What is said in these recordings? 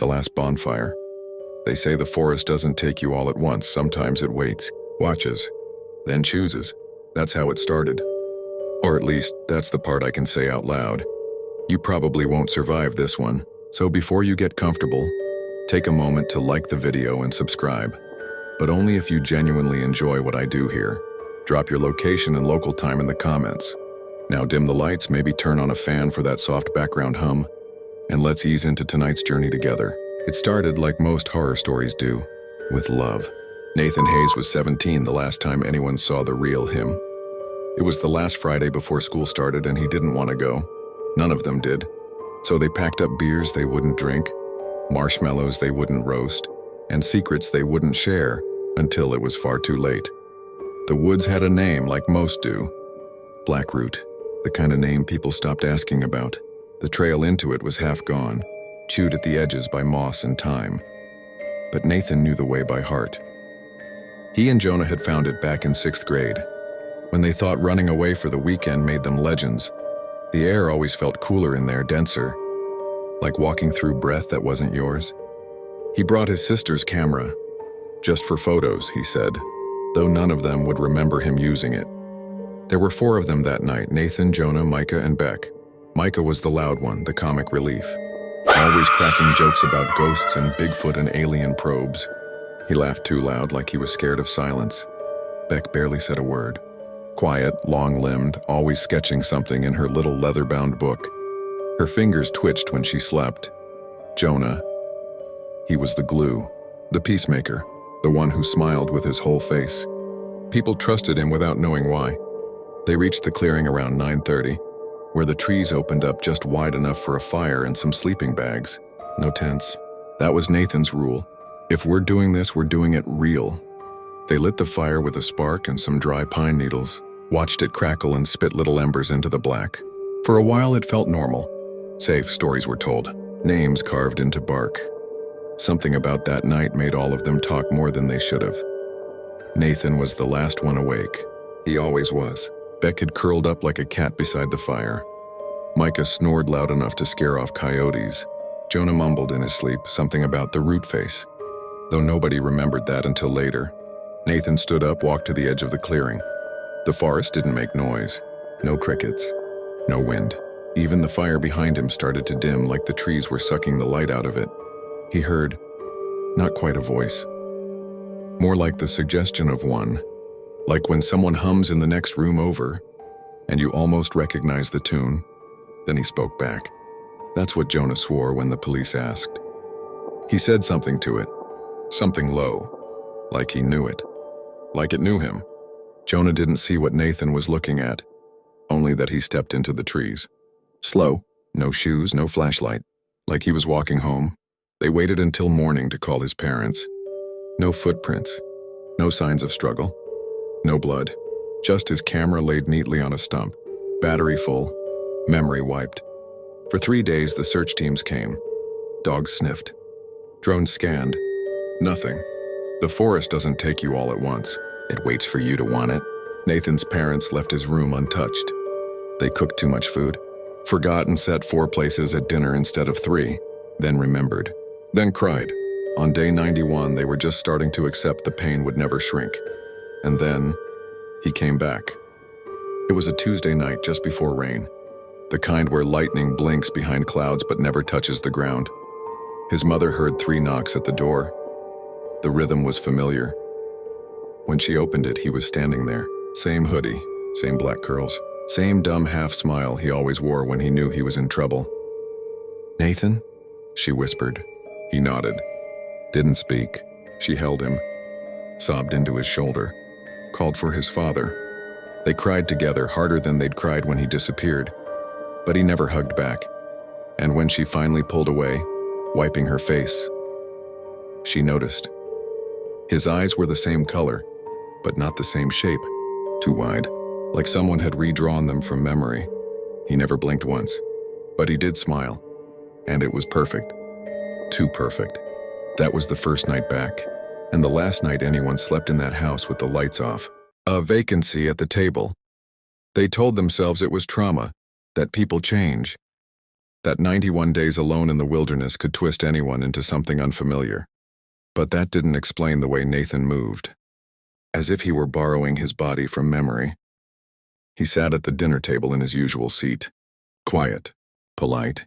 The last bonfire. They say the forest doesn't take you all at once. Sometimes it waits, watches, then chooses. That's how it started. Or at least, that's the part I can say out loud. You probably won't survive this one, so before you get comfortable, take a moment to like the video and subscribe. But only if you genuinely enjoy what I do here. Drop your location and local time in the comments. Now dim the lights, maybe turn on a fan for that soft background hum, and let's ease into tonight's journey together. It started like most horror stories do, with love. Nathan Hayes was 17 the last time anyone saw the real him. It was the last Friday before school started and he didn't want to go. None of them did. So they packed up beers they wouldn't drink, marshmallows they wouldn't roast, and secrets they wouldn't share until it was far too late. The woods had a name like most do. Blackroot, the kind of name people stopped asking about. The trail into it was half gone, chewed at the edges by moss and time. But Nathan knew the way by heart. He and Jonah had found it back in 6th grade. When they thought running away for the weekend made them legends, the air always felt cooler in there, denser, like walking through breath that wasn't yours. He brought his sister's camera, just for photos, he said, though none of them would remember him using it. There were 4 of them that night: Nathan, Jonah, Micah, and Beck. Micah was the loud one, the comic relief, always cracking jokes about ghosts and Bigfoot and alien probes. He laughed too loud, like he was scared of silence. Beck barely said a word. Quiet, long-limbed, always sketching something in her little leather-bound book. Her fingers twitched when she slept. Jonah. He was the glue, the peacemaker, the one who smiled with his whole face. People trusted him without knowing why. They reached the clearing around 9:30, where the trees opened up just wide enough for a fire and some sleeping bags. No tents. That was Nathan's rule. If we're doing this, we're doing it real. They lit the fire with a spark and some dry pine needles, watched it crackle and spit little embers into the black. For a while it felt normal. Safe, stories were told, names carved into bark. Something about that night made all of them talk more than they should have. Nathan was the last one awake. He always was. Beck had curled up like a cat beside the fire. Micah snored loud enough to scare off coyotes. Jonah mumbled in his sleep something about the root face, though nobody remembered that until later. Nathan stood up, walked to the edge of the clearing. The forest didn't make noise. No crickets. No wind. Even the fire behind him started to dim, like the trees were sucking the light out of it. He heard, not quite a voice, more like the suggestion of one, like when someone hums in the next room over, and you almost recognize the tune. Then he spoke back. That's what Jonah swore when the police asked. He said something to it, something low, like he knew it, like it knew him. Jonah didn't see what Nathan was looking at, only that he stepped into the trees. Slow, no shoes, no flashlight, like he was walking home. They waited until morning to call his parents. No footprints, no signs of struggle, no blood, just his camera laid neatly on a stump, battery full, memory wiped. For 3 days the search teams came. Dogs sniffed. Drones scanned. Nothing. The forest doesn't take you all at once. It waits for you to want it. Nathan's parents left his room untouched. They cooked too much food, forgot and set 4 places at dinner instead of 3, then remembered, then cried. On day 91, they were just starting to accept the pain would never shrink. And then, he came back. It was a Tuesday night just before rain, the kind where lightning blinks behind clouds but never touches the ground. His mother heard 3 knocks at the door. The rhythm was familiar. When she opened it, he was standing there. Same hoodie, same black curls, same dumb half smile he always wore when he knew he was in trouble. "Nathan?" she whispered. He nodded. Didn't speak. She held him, sobbed into his shoulder, called for his father. They cried together, harder than they'd cried when he disappeared. But he never hugged back. And when she finally pulled away, wiping her face, she noticed. His eyes were the same color, but not the same shape. Too wide, like someone had redrawn them from memory. He never blinked once, but he did smile. And it was perfect. Too perfect. That was the first night back, and the last night anyone slept in that house with the lights off. A vacancy at the table. They told themselves it was trauma, that people change. That 91 days alone in the wilderness could twist anyone into something unfamiliar. But that didn't explain the way Nathan moved. As if he were borrowing his body from memory. He sat at the dinner table in his usual seat. Quiet, polite,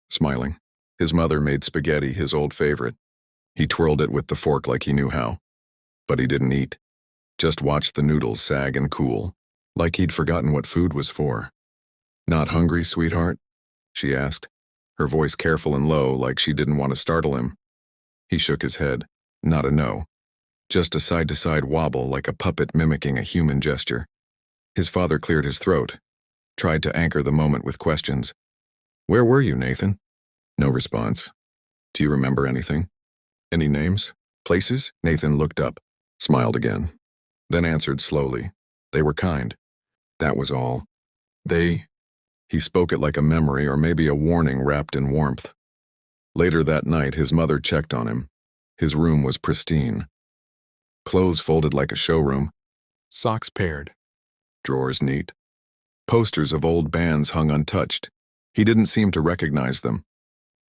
smiling. His mother made spaghetti, his old favorite. He twirled it with the fork like he knew how. But he didn't eat. Just watched the noodles sag and cool, like he'd forgotten what food was for. "Not hungry, sweetheart?" she asked, her voice careful and low, like she didn't want to startle him. He shook his head. Not a no. Just a side-to-side wobble like a puppet mimicking a human gesture. His father cleared his throat, tried to anchor the moment with questions. "Where were you, Nathan?" No response. "Do you remember anything? Any names? Places?" Nathan looked up, smiled again, then answered slowly. "They were kind. That was all. He spoke it like a memory or maybe a warning wrapped in warmth. Later that night, his mother checked on him. His room was pristine. Clothes folded like a showroom. Socks paired. Drawers neat. Posters of old bands hung untouched. He didn't seem to recognize them.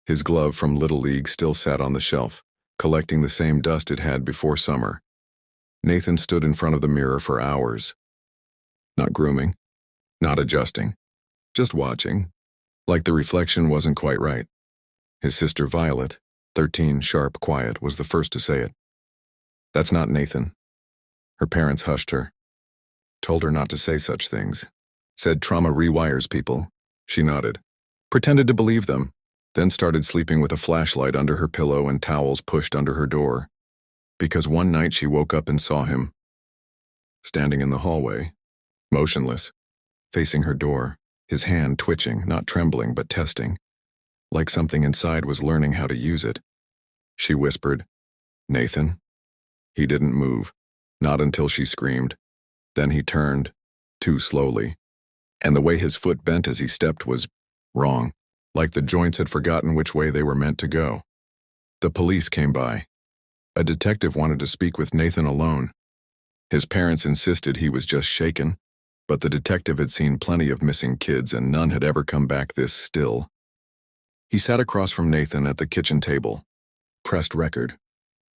His glove from Little League still sat on the shelf, collecting the same dust it had before summer. Nathan stood in front of the mirror for hours. Not grooming, not adjusting, just watching, like the reflection wasn't quite right. His sister Violet, 13, sharp, quiet, was the first to say it. "That's not Nathan." Her parents hushed her. Told her not to say such things. Said trauma rewires people. She nodded. Pretended to believe them. Then started sleeping with a flashlight under her pillow and towels pushed under her door. Because one night she woke up and saw him. Standing in the hallway. Motionless. Facing her door. His hand twitching, not trembling but testing. Like something inside was learning how to use it. She whispered, "Nathan?" He didn't move. Not until she screamed. Then he turned, too slowly. And the way his foot bent as he stepped was wrong. Like the joints had forgotten which way they were meant to go. The police came by. A detective wanted to speak with Nathan alone. His parents insisted he was just shaken, but the detective had seen plenty of missing kids and none had ever come back this still. He sat across from Nathan at the kitchen table. Pressed record.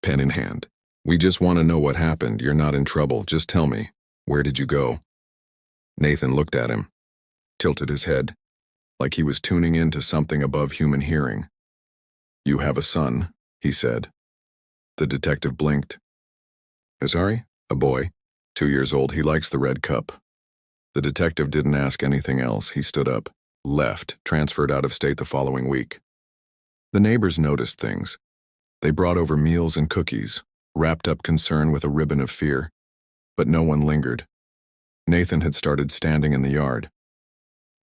Pen in hand. "We just want to know what happened. You're not in trouble. Just tell me. Where did you go?" Nathan looked at him. Tilted his head. Like he was tuning in to something above human hearing. "You have a son," he said. The detective blinked. "Sorry? A boy. 2 years old. He likes the red cup." The detective didn't ask anything else. He stood up, left, transferred out of state the following week. The neighbors noticed things. They brought over meals and cookies, wrapped up concern with a ribbon of fear. But no one lingered. Nathan had started standing in the yard.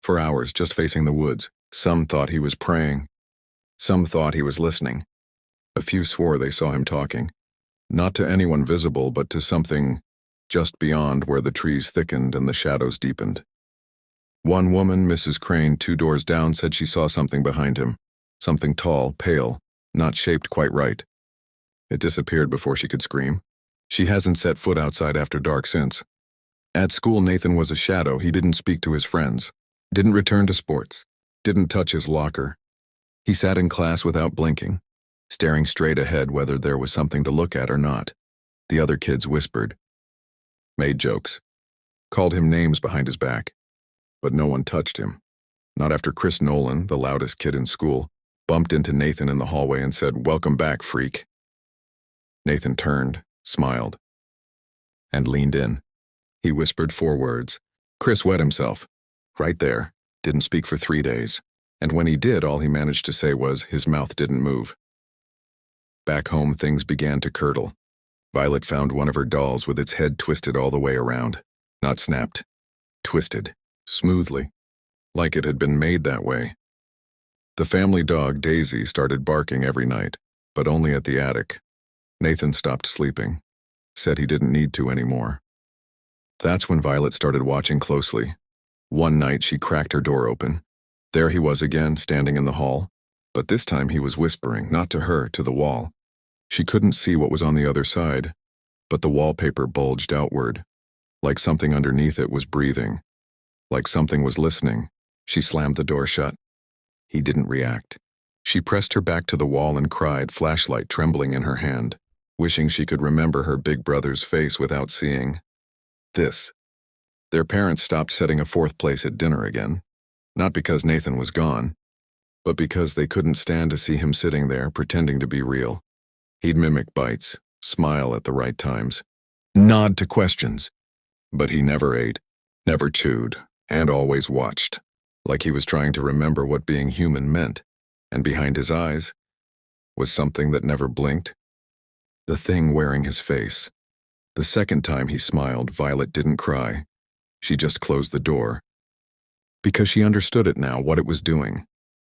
For hours, just facing the woods. Some thought he was praying. Some thought he was listening. A few swore they saw him talking. Not to anyone visible, but to something just beyond where the trees thickened and the shadows deepened. One woman, Mrs. Crane, 2 doors down, said she saw something behind him. Something tall, pale, not shaped quite right. It disappeared before she could scream. She hasn't set foot outside after dark since. At school, Nathan was a shadow. He didn't speak to his friends. Didn't return to sports. Didn't touch his locker. He sat in class without blinking, staring straight ahead whether there was something to look at or not. The other kids whispered. Made jokes. Called him names behind his back. But no one touched him. Not after Chris Nolan, the loudest kid in school, bumped into Nathan in the hallway and said, "Welcome back, freak." Nathan turned, smiled, and leaned in. He whispered 4 words. Chris wet himself. Right there. Didn't speak for 3 days. And when he did, all he managed to say was his mouth didn't move. Back home, things began to curdle. Violet found one of her dolls with its head twisted all the way around. Not snapped. Twisted. Smoothly. Like it had been made that way. The family dog, Daisy, started barking every night, but only at the attic. Nathan stopped sleeping. Said he didn't need to anymore. That's when Violet started watching closely. One night she cracked her door open. There he was again, standing in the hall. But this time he was whispering, not to her, to the wall. She couldn't see what was on the other side, but the wallpaper bulged outward. Like something underneath it was breathing. Like something was listening. She slammed the door shut. He didn't react. She pressed her back to the wall and cried, flashlight trembling in her hand, wishing she could remember her big brother's face without seeing this. Their parents stopped setting a fourth place at dinner again, not because Nathan was gone, but because they couldn't stand to see him sitting there pretending to be real. He'd mimic bites, smile at the right times, nod to questions, but he never ate, never chewed, and always watched, like he was trying to remember what being human meant, and behind his eyes was something that never blinked. The thing wearing his face. The second time he smiled, Violet didn't cry. She just closed the door. Because she understood it now, what it was doing.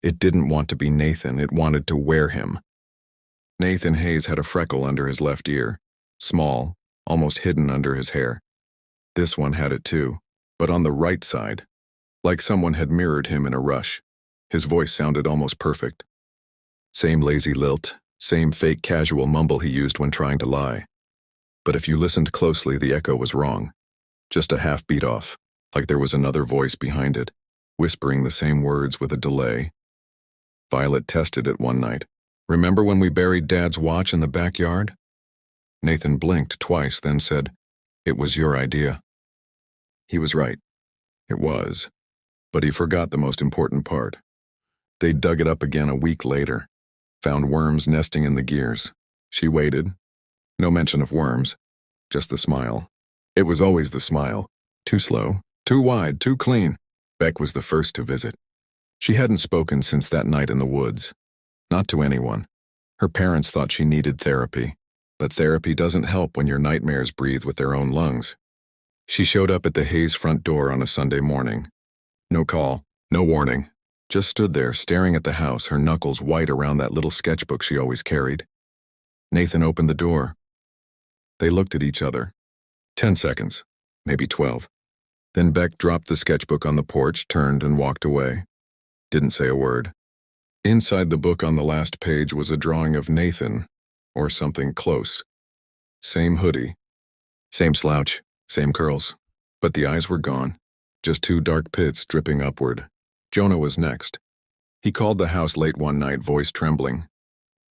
It didn't want to be Nathan, it wanted to wear him. Nathan Hayes had a freckle under his left ear, small, almost hidden under his hair. This one had it too, but on the right side, like someone had mirrored him in a rush. His voice sounded almost perfect. Same lazy lilt, same fake casual mumble he used when trying to lie. But if you listened closely, the echo was wrong. Just a half beat off, like there was another voice behind it, whispering the same words with a delay. Violet tested it one night. Remember when we buried Dad's watch in the backyard? Nathan blinked twice, then said, "It was your idea." He was right. It was. But he forgot the most important part. They dug it up again a week later, found worms nesting in the gears. She waited. No mention of worms, just the smile. It was always the smile. Too slow, too wide, too clean. Beck was the first to visit. She hadn't spoken since that night in the woods. Not to anyone. Her parents thought she needed therapy, but therapy doesn't help when your nightmares breathe with their own lungs. She showed up at the Hayes front door on a Sunday morning. No call, no warning. Just stood there staring at the house, her knuckles white around that little sketchbook she always carried. Nathan opened the door. They looked at each other. 10 seconds, maybe 12. Then Beck dropped the sketchbook on the porch, turned and walked away. Didn't say a word. Inside the book on the last page was a drawing of Nathan, or something close. Same hoodie, same slouch, same curls. But the eyes were gone, just two dark pits dripping upward. Jonah was next. He called the house late one night, voice trembling.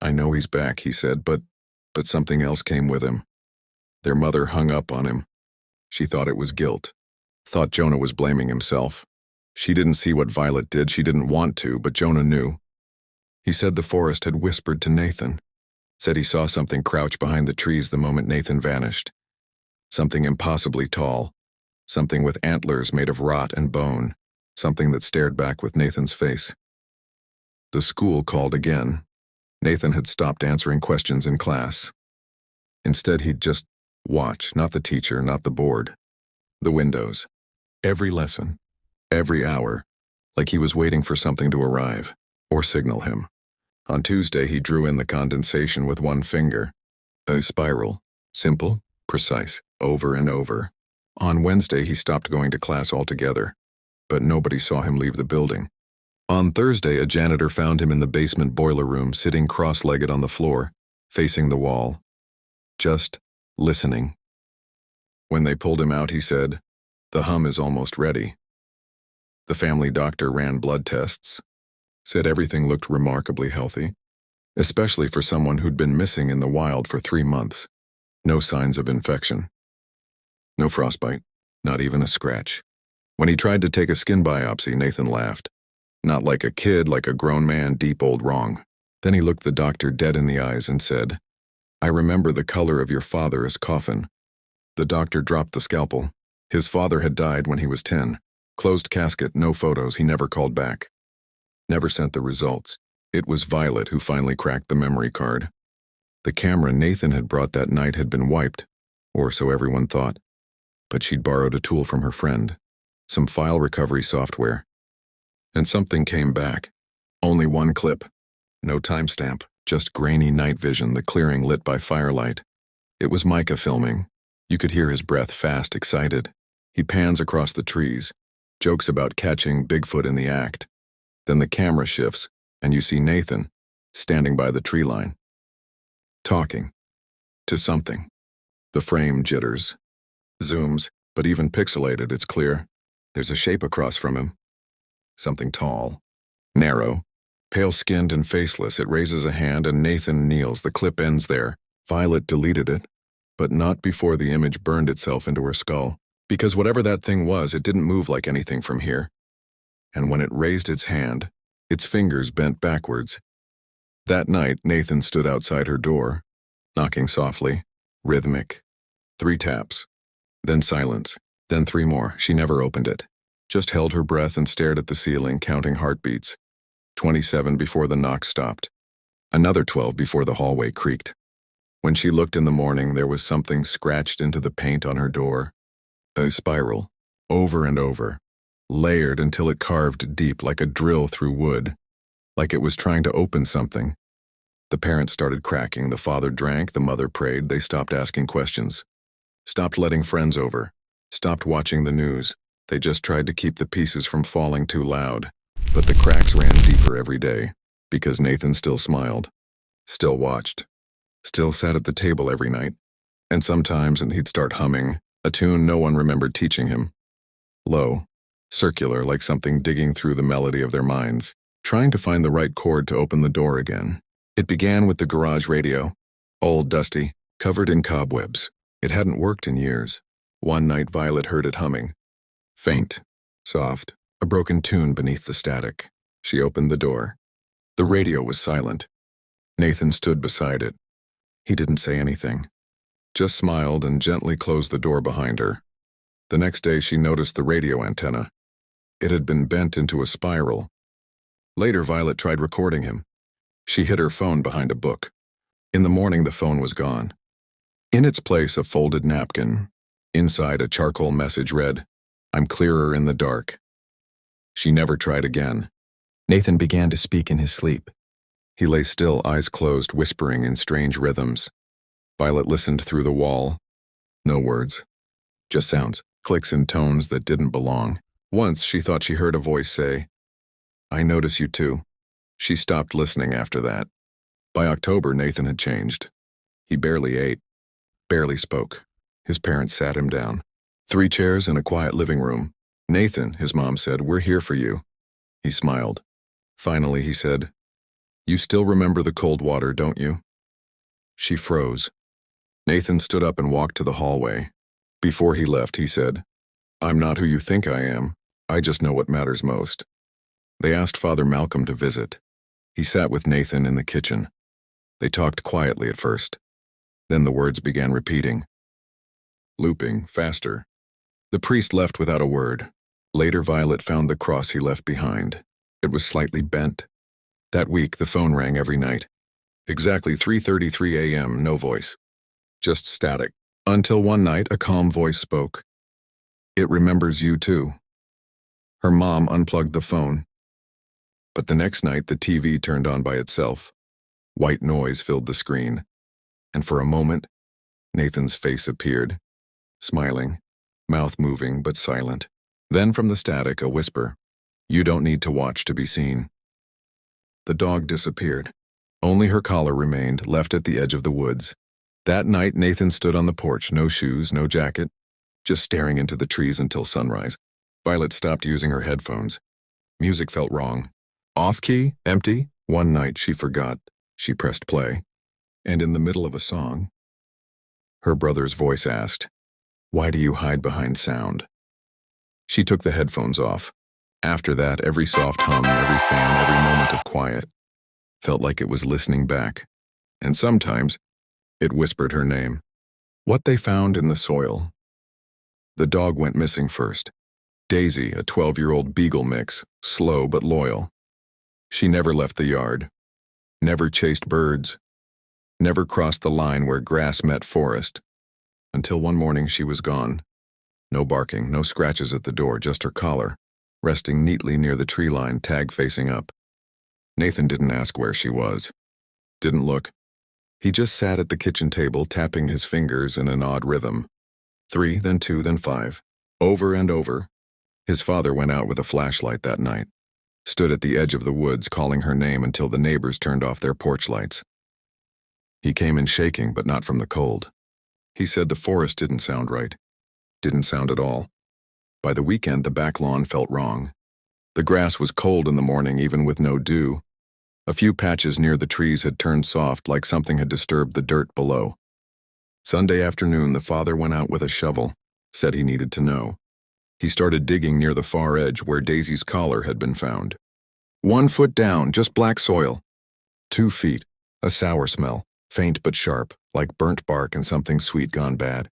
"I know he's back," he said, but something else came with him. Their mother hung up on him. She thought it was guilt. Thought Jonah was blaming himself. She didn't see what Violet did, she didn't want to, but Jonah knew. He said the forest had whispered to Nathan. Said he saw something crouch behind the trees the moment Nathan vanished. Something impossibly tall. Something with antlers made of rot and bone. Something that stared back with Nathan's face. The school called again. Nathan had stopped answering questions in class. Instead, he'd just watch, not the teacher, not the board. The windows. Every lesson. Every hour. Like he was waiting for something to arrive, or signal him. On Tuesday, he drew in the condensation with one finger. A spiral. Simple, precise, over and over. On Wednesday, he stopped going to class altogether, but nobody saw him leave the building. On Thursday, a janitor found him in the basement boiler room, sitting cross-legged on the floor, facing the wall. Just listening. When they pulled him out, he said, "The hum is almost ready." The family doctor ran blood tests. Said everything looked remarkably healthy, especially for someone who'd been missing in the wild for 3 months. No signs of infection. No frostbite, not even a scratch. When he tried to take a skin biopsy, Nathan laughed. Not like a kid, like a grown man, deep old wrong. Then he looked the doctor dead in the eyes and said, "I remember the color of your father's coffin." The doctor dropped the scalpel. His father had died when he was 10. Closed casket, no photos, he never called back. Never sent the results. It was Violet who finally cracked the memory card. The camera Nathan had brought that night had been wiped, or so everyone thought. But she'd borrowed a tool from her friend, some file recovery software. And something came back. Only one clip. No timestamp, just grainy night vision, the clearing lit by firelight. It was Micah filming. You could hear his breath, fast, excited. He pans across the trees, jokes about catching Bigfoot in the act. Then the camera shifts, and you see Nathan, standing by the tree line. Talking. To something. The frame jitters. Zooms, but even pixelated, it's clear. There's a shape across from him. Something tall. Narrow. Pale-skinned and faceless, it raises a hand and Nathan kneels. The clip ends there. Violet deleted it, but not before the image burned itself into her skull. Because whatever that thing was, it didn't move like anything from here. And when it raised its hand, its fingers bent backwards. That night, Nathan stood outside her door, knocking softly, rhythmic. 3 taps. Then silence. Then 3 more. She never opened it. Just held her breath and stared at the ceiling, counting heartbeats. 27 before the knock stopped. Another 12 before the hallway creaked. When she looked in the morning, there was something scratched into the paint on her door. A spiral, over and over, layered until it carved deep like a drill through wood, like it was trying to open something. The parents started cracking, the father drank, the mother prayed, they stopped asking questions. Stopped letting friends over, stopped watching the news. They just tried to keep the pieces from falling too loud. But the cracks ran deeper every day, because Nathan still smiled, still watched, still sat at the table every night, and sometimes he'd start humming, a tune no one remembered teaching him. Low, circular, like something digging through the melody of their minds, trying to find the right chord to open the door again. It began with the garage radio, old, dusty, covered in cobwebs. It hadn't worked in years. One night Violet heard it humming. Faint, soft, a broken tune beneath the static. She opened the door. The radio was silent. Nathan stood beside it. He didn't say anything, just smiled and gently closed the door behind her. The next day she noticed the radio antenna. It had been bent into a spiral. Later Violet tried recording him. She hid her phone behind a book. In the morning the phone was gone. In its place a folded napkin. Inside a charcoal message read, "I'm clearer in the dark." She never tried again. Nathan began to speak in his sleep. He lay still, eyes closed, whispering in strange rhythms. Violet listened through the wall. No words. Just sounds, clicks and tones that didn't belong. Once she thought she heard a voice say, "I notice you too." She stopped listening after that. By October, Nathan had changed. He barely ate, barely spoke. His parents sat him down. 3 chairs in a quiet living room. "Nathan," his mom said, "we're here for you." He smiled. Finally, he said, "You still remember the cold water, don't you?" She froze. Nathan stood up and walked to the hallway. Before he left, he said, "I'm not who you think I am. I just know what matters most." They asked Father Malcolm to visit. He sat with Nathan in the kitchen. They talked quietly at first. Then the words began repeating. Looping, faster. The priest left without a word. Later, Violet found the cross he left behind. It was slightly bent. That week, the phone rang every night. Exactly 3:33 a.m., no voice. Just static. Until one night, a calm voice spoke. "It remembers you too." Her mom unplugged the phone. But the next night, the TV turned on by itself. White noise filled the screen. And for a moment, Nathan's face appeared, smiling, mouth moving but silent. Then from the static, a whisper. "You don't need to watch to be seen." The dog disappeared. Only her collar remained, left at the edge of the woods. That night, Nathan stood on the porch, no shoes, no jacket, just staring into the trees until sunrise. Violet stopped using her headphones. Music felt wrong. Off-key, empty. One night she forgot. She pressed play. And in the middle of a song, her brother's voice asked, "Why do you hide behind sound?" She took the headphones off. After that, every soft hum, every fan, every moment of quiet felt like it was listening back. And sometimes, it whispered her name. What they found in the soil. The dog went missing first. Daisy, a 12-year-old beagle mix, slow but loyal. She never left the yard, never chased birds, never crossed the line where grass met forest, until one morning she was gone. No barking, no scratches at the door, just her collar, resting neatly near the tree line, tag facing up. Nathan didn't ask where she was. Didn't look. He just sat at the kitchen table, tapping his fingers in an odd rhythm. 3, then 2, then 5. Over and over. His father went out with a flashlight that night. Stood at the edge of the woods, calling her name until the neighbors turned off their porch lights. He came in shaking, but not from the cold. He said the forest didn't sound right. Didn't sound at all. By the weekend, the back lawn felt wrong. The grass was cold in the morning, even with no dew. A few patches near the trees had turned soft, like something had disturbed the dirt below. Sunday afternoon, the father went out with a shovel, said he needed to know. He started digging near the far edge where Daisy's collar had been found. 1 foot down, just black soil. 2 feet, a sour smell, faint but sharp, like burnt bark and something sweet gone bad.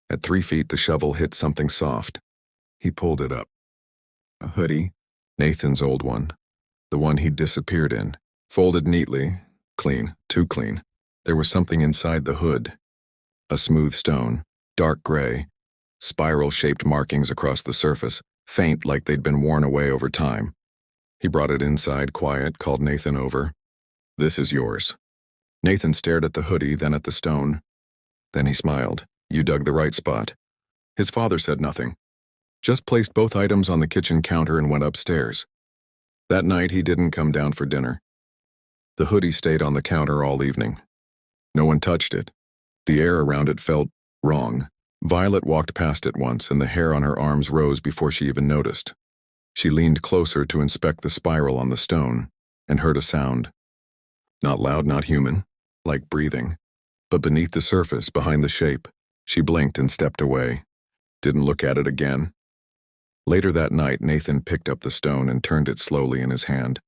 At 3 feet, the shovel hit something soft. He pulled it up. A hoodie, Nathan's old one, the one he'd disappeared in, folded neatly, clean, too clean. There was something inside the hood. A smooth stone, dark gray, spiral-shaped markings across the surface, faint like they'd been worn away over time. He brought it inside, quiet, called Nathan over. "This is yours." Nathan stared at the hoodie, then at the stone. Then he smiled. "You dug the right spot." His father said nothing, just placed both items on the kitchen counter and went upstairs. That night, he didn't come down for dinner. The hoodie stayed on the counter all evening. No one touched it. The air around it felt wrong. Violet walked past it once, and the hair on her arms rose before she even noticed. She leaned closer to inspect the spiral on the stone, and heard a sound. Not loud, not human, like breathing. But beneath the surface, behind the shape, she blinked and stepped away. Didn't look at it again. Later that night, Nathan picked up the stone and turned it slowly in his hand.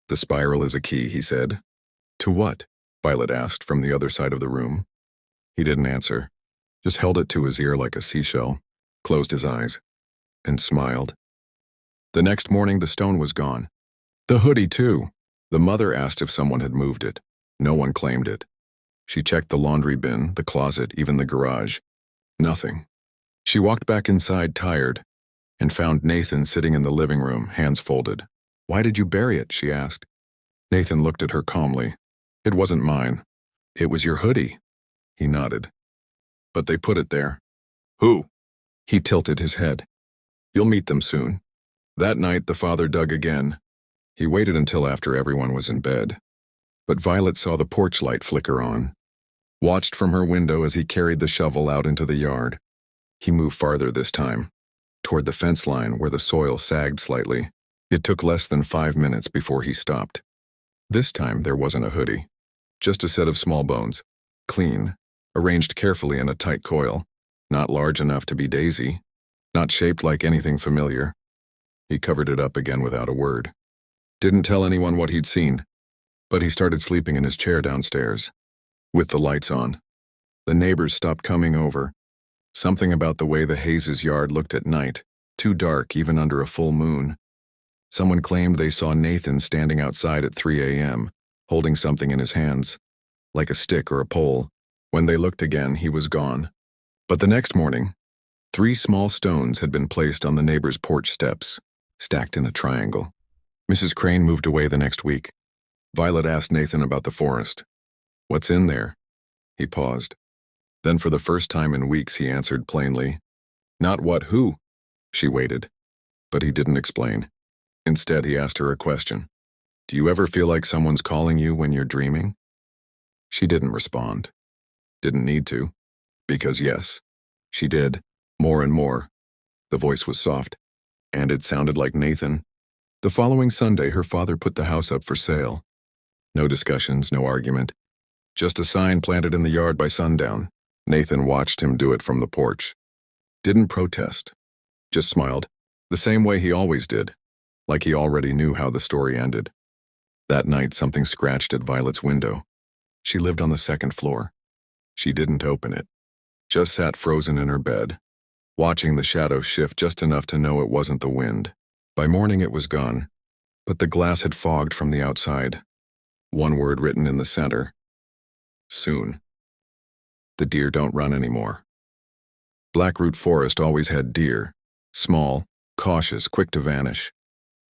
"The spiral is a key," he said. "To what?" Violet asked from the other side of the room. He didn't answer, just held it to his ear like a seashell, closed his eyes, and smiled. The next morning, the stone was gone. The hoodie, too. The mother asked if someone had moved it. No one claimed it. She checked the laundry bin, the closet, even the garage. Nothing. She walked back inside, tired, and found Nathan sitting in the living room, hands folded. "Why did you bury it?" she asked. Nathan looked at her calmly. "It wasn't mine. It was your hoodie." He nodded. "But they put it there." "Who?" He tilted his head. "You'll meet them soon." That night, the father dug again. He waited until after everyone was in bed. But Violet saw the porch light flicker on, watched from her window as he carried the shovel out into the yard. He moved farther this time, toward the fence line where the soil sagged slightly. It took less than 5 minutes before he stopped. This time, there wasn't a hoodie, just a set of small bones, clean, arranged carefully in a tight coil, not large enough to be Daisy, not shaped like anything familiar. He covered it up again without a word. Didn't tell anyone what he'd seen, but he started sleeping in his chair downstairs, with the lights on. The neighbors stopped coming over. Something about the way the Hayes' yard looked at night, too dark even under a full moon. Someone claimed they saw Nathan standing outside at 3 a.m., holding something in his hands, like a stick or a pole. When they looked again, he was gone. But the next morning, 3 small stones had been placed on the neighbor's porch steps, stacked in a triangle. Mrs. Crane moved away the next week. Violet asked Nathan about the forest. "What's in there?" He paused. Then for the first time in weeks, he answered plainly. "Not what, who?" She waited, but he didn't explain. Instead, he asked her a question. "Do you ever feel like someone's calling you when you're dreaming?" She didn't respond. Didn't need to. Because yes, she did, more and more. The voice was soft, and it sounded like Nathan. The following Sunday, her father put the house up for sale. No discussions, no argument. Just a sign planted in the yard by sundown. Nathan watched him do it from the porch. Didn't protest. Just smiled, the same way he always did, like he already knew how the story ended. That night, something scratched at Violet's window. She lived on the 2nd floor. She didn't open it. Just sat frozen in her bed, watching the shadow shift just enough to know it wasn't the wind. By morning, it was gone, but the glass had fogged from the outside. One word written in the center. Soon. The deer don't run anymore. Blackroot Forest always had deer, small, cautious, quick to vanish.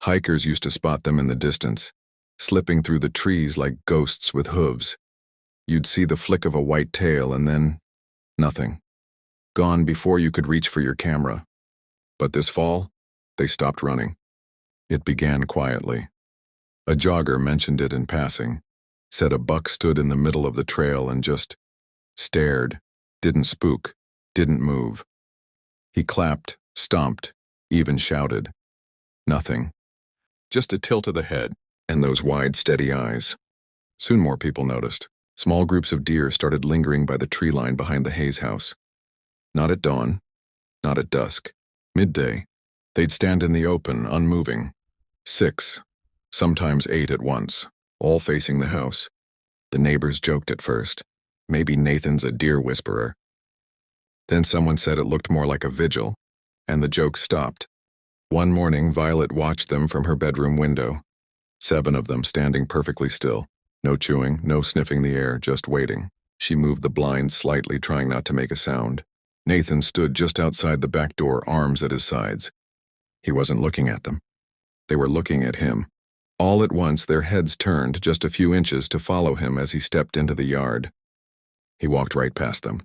Hikers used to spot them in the distance, slipping through the trees like ghosts with hooves. You'd see the flick of a white tail and then nothing. Gone before you could reach for your camera. But this fall, they stopped running. It began quietly. A jogger mentioned it in passing, said a buck stood in the middle of the trail and just stared, didn't spook, didn't move. He clapped, stomped, even shouted. Nothing. Just a tilt of the head, And those wide, steady eyes. Soon more people noticed. Small groups of deer started lingering by the tree line behind the Hayes house. Not at dawn, not at dusk. Midday, they'd stand in the open, unmoving. 6, sometimes 8 at once, all facing the house. The neighbors joked at first. Maybe Nathan's a deer whisperer. Then someone said it looked more like a vigil, and the joke stopped. One morning, Violet watched them from her bedroom window. 7 of them standing perfectly still. No chewing, no sniffing the air, just waiting. She moved the blinds slightly, trying not to make a sound. Nathan stood just outside the back door, arms at his sides. He wasn't looking at them. They were looking at him. All at once, their heads turned just a few inches to follow him as he stepped into the yard. He walked right past them.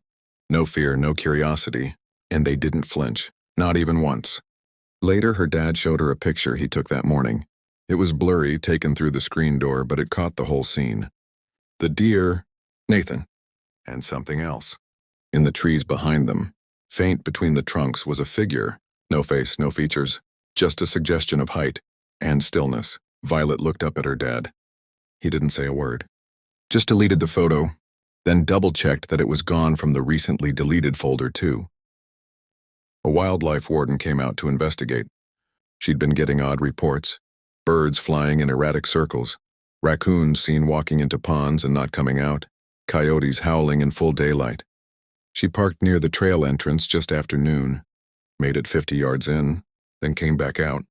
No fear, no curiosity, and they didn't flinch, not even once. Later, her dad showed her a picture he took that morning. It was blurry, taken through the screen door, but it caught the whole scene. The deer, Nathan, and something else. In the trees behind them, faint between the trunks, was a figure. No face, no features, just a suggestion of height and stillness. Violet looked up at her dad. He didn't say a word. Just deleted the photo, then double-checked that it was gone from the recently deleted folder too. A wildlife warden came out to investigate. She'd been getting odd reports. Birds flying in erratic circles, raccoons seen walking into ponds and not coming out, coyotes howling in full daylight. She parked near the trail entrance just after noon, made it 50 yards in, then came back out.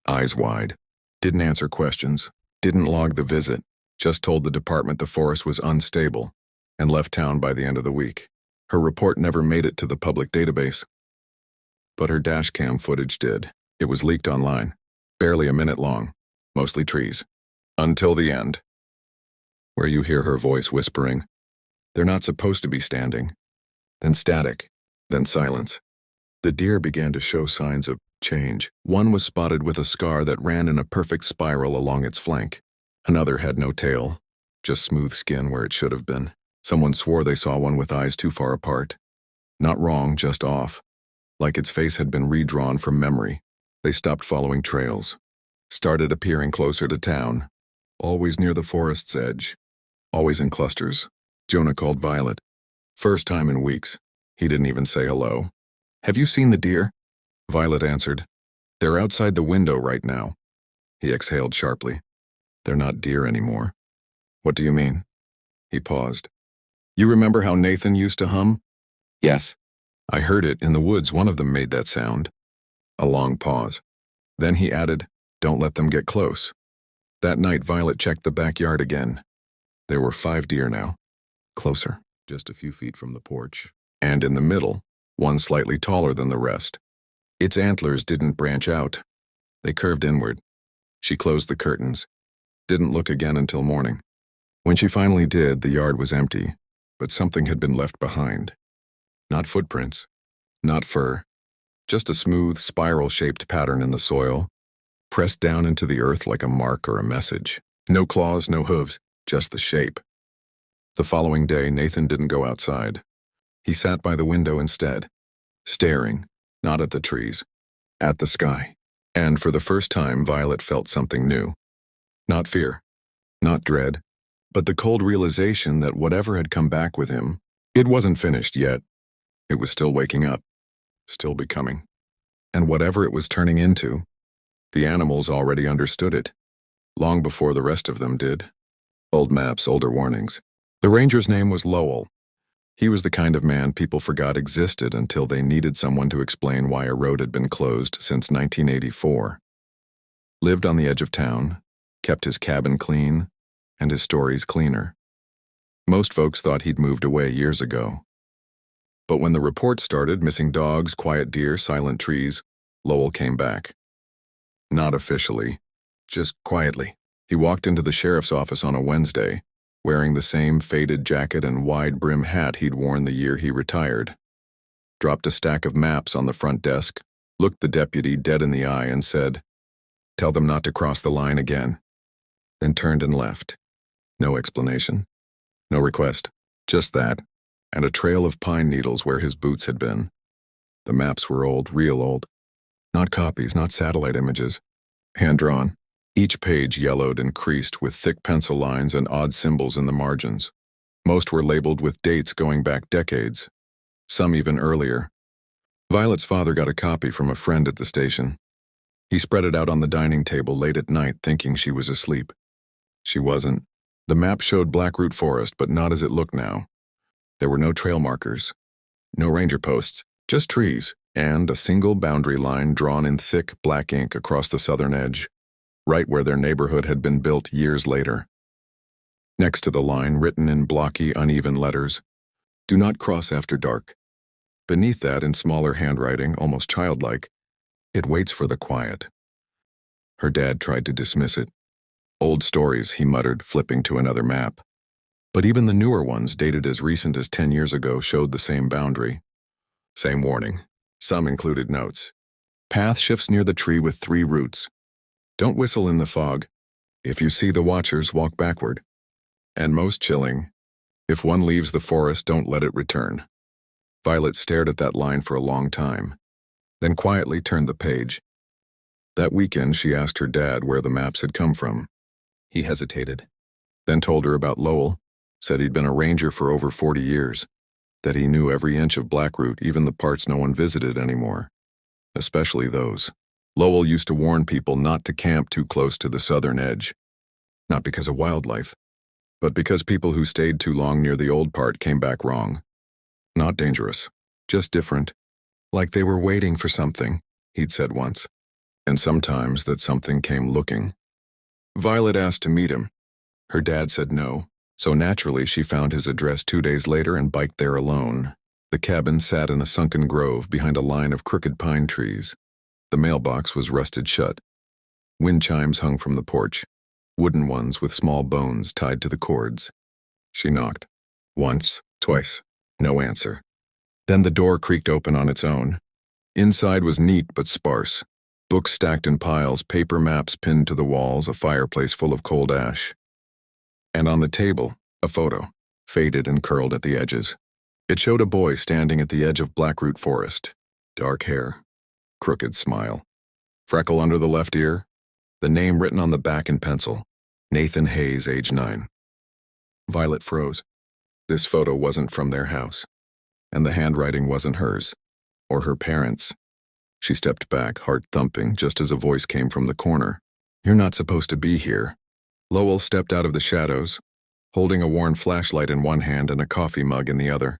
Eyes wide. Didn't answer questions, didn't log the visit, just told the department the forest was unstable, and left town by the end of the week. Her report never made it to the public database. But her dashcam footage did. It was leaked online. Barely a minute long, mostly trees. Until the end, where you hear her voice whispering. They're not supposed to be standing. Then static, then silence. The deer began to show signs of change. One was spotted with a scar that ran in a perfect spiral along its flank. Another had no tail, just smooth skin where it should have been. Someone swore they saw one with eyes too far apart. Not wrong, just off. Like its face had been redrawn from memory. They stopped following trails, started appearing closer to town, always near the forest's edge, always in clusters. Jonah called Violet. First time in weeks. He didn't even say hello. Have you seen the deer? Violet answered. They're outside the window right now. He exhaled sharply. They're not deer anymore. What do you mean? He paused. You remember how Nathan used to hum? Yes. I heard it in the woods. One of them made that sound. A long pause. Then he added, don't let them get close. That night, Violet checked the backyard again. There were 5 deer now. Closer, just a few feet from the porch. And in the middle, one slightly taller than the rest. Its antlers didn't branch out. They curved inward. She closed the curtains. Didn't look again until morning. When she finally did, the yard was empty, but something had been left behind. Not footprints, not fur. Just a smooth, spiral-shaped pattern in the soil, pressed down into the earth like a mark or a message. No claws, no hooves, just the shape. The following day, Nathan didn't go outside. He sat by the window instead, staring, not at the trees, at the sky. And for the first time, Violet felt something new. Not fear, not dread, but the cold realization that whatever had come back with him, it wasn't finished yet. It was still waking up. Still becoming. And whatever it was turning into, the animals already understood it, long before the rest of them did. Old maps, older warnings. The ranger's name was Lowell. He was the kind of man people forgot existed until they needed someone to explain why a road had been closed since 1984. Lived on the edge of town, kept his cabin clean, and his stories cleaner. Most folks thought he'd moved away years ago. But when the report started, missing dogs, quiet deer, silent trees, Lowell came back. Not officially, just quietly. He walked into the sheriff's office on a Wednesday, wearing the same faded jacket and wide-brim hat he'd worn the year he retired. Dropped a stack of maps on the front desk, looked the deputy dead in the eye and said, "Tell them not to cross the line again." Then turned and left. No explanation. No request. Just that. And a trail of pine needles where his boots had been. The maps were old, real old. Not copies, not satellite images. Hand-drawn. Each page yellowed and creased with thick pencil lines and odd symbols in the margins. Most were labeled with dates going back decades, some even earlier. Violet's father got a copy from a friend at the station. He spread it out on the dining table late at night thinking she was asleep. She wasn't. The map showed Blackroot Forest, but not as it looked now. There were no trail markers, no ranger posts, just trees, and a single boundary line drawn in thick black ink across the southern edge, right where their neighborhood had been built years later. Next to the line, written in blocky, uneven letters, "Do not cross after dark." Beneath that, in smaller handwriting, almost childlike, "It waits for the quiet." Her dad tried to dismiss it. "Old stories," he muttered, flipping to another map. But even the newer ones, dated as recent as 10 years ago, showed the same boundary. Same warning. Some included notes. "Path shifts near the tree with 3 roots. Don't whistle in the fog. If you see the watchers, walk backward. And most chilling, if one leaves the forest, don't let it return." Violet stared at that line for a long time, then quietly turned the page. That weekend, she asked her dad where the maps had come from. He hesitated, then told her about Lowell, said he'd been a ranger for over 40 years, that he knew every inch of Blackroot, even the parts no one visited anymore, especially those. Lowell used to warn people not to camp too close to the southern edge, not because of wildlife, but because people who stayed too long near the old part came back wrong. Not dangerous, just different. Like they were waiting for something, he'd said once, and sometimes that something came looking. Violet asked to meet him. Her dad said no, so naturally she found his address 2 days later and biked there alone. The cabin sat in a sunken grove behind a line of crooked pine trees. The mailbox was rusted shut. Wind chimes hung from the porch, wooden ones with small bones tied to the cords. She knocked. Once, twice. No answer. Then the door creaked open on its own. Inside was neat but sparse. Books stacked in piles, paper maps pinned to the walls, a fireplace full of cold ash. And on the table, a photo, faded and curled at the edges. It showed a boy standing at the edge of Blackroot Forest. Dark hair, crooked smile. Freckle under the left ear, the name written on the back in pencil. Nathan Hayes, age 9. Violet froze. This photo wasn't from their house, and the handwriting wasn't hers, or her parents'. She stepped back, heart thumping, just as a voice came from the corner. "You're not supposed to be here." Lowell stepped out of the shadows, holding a worn flashlight in one hand and a coffee mug in the other.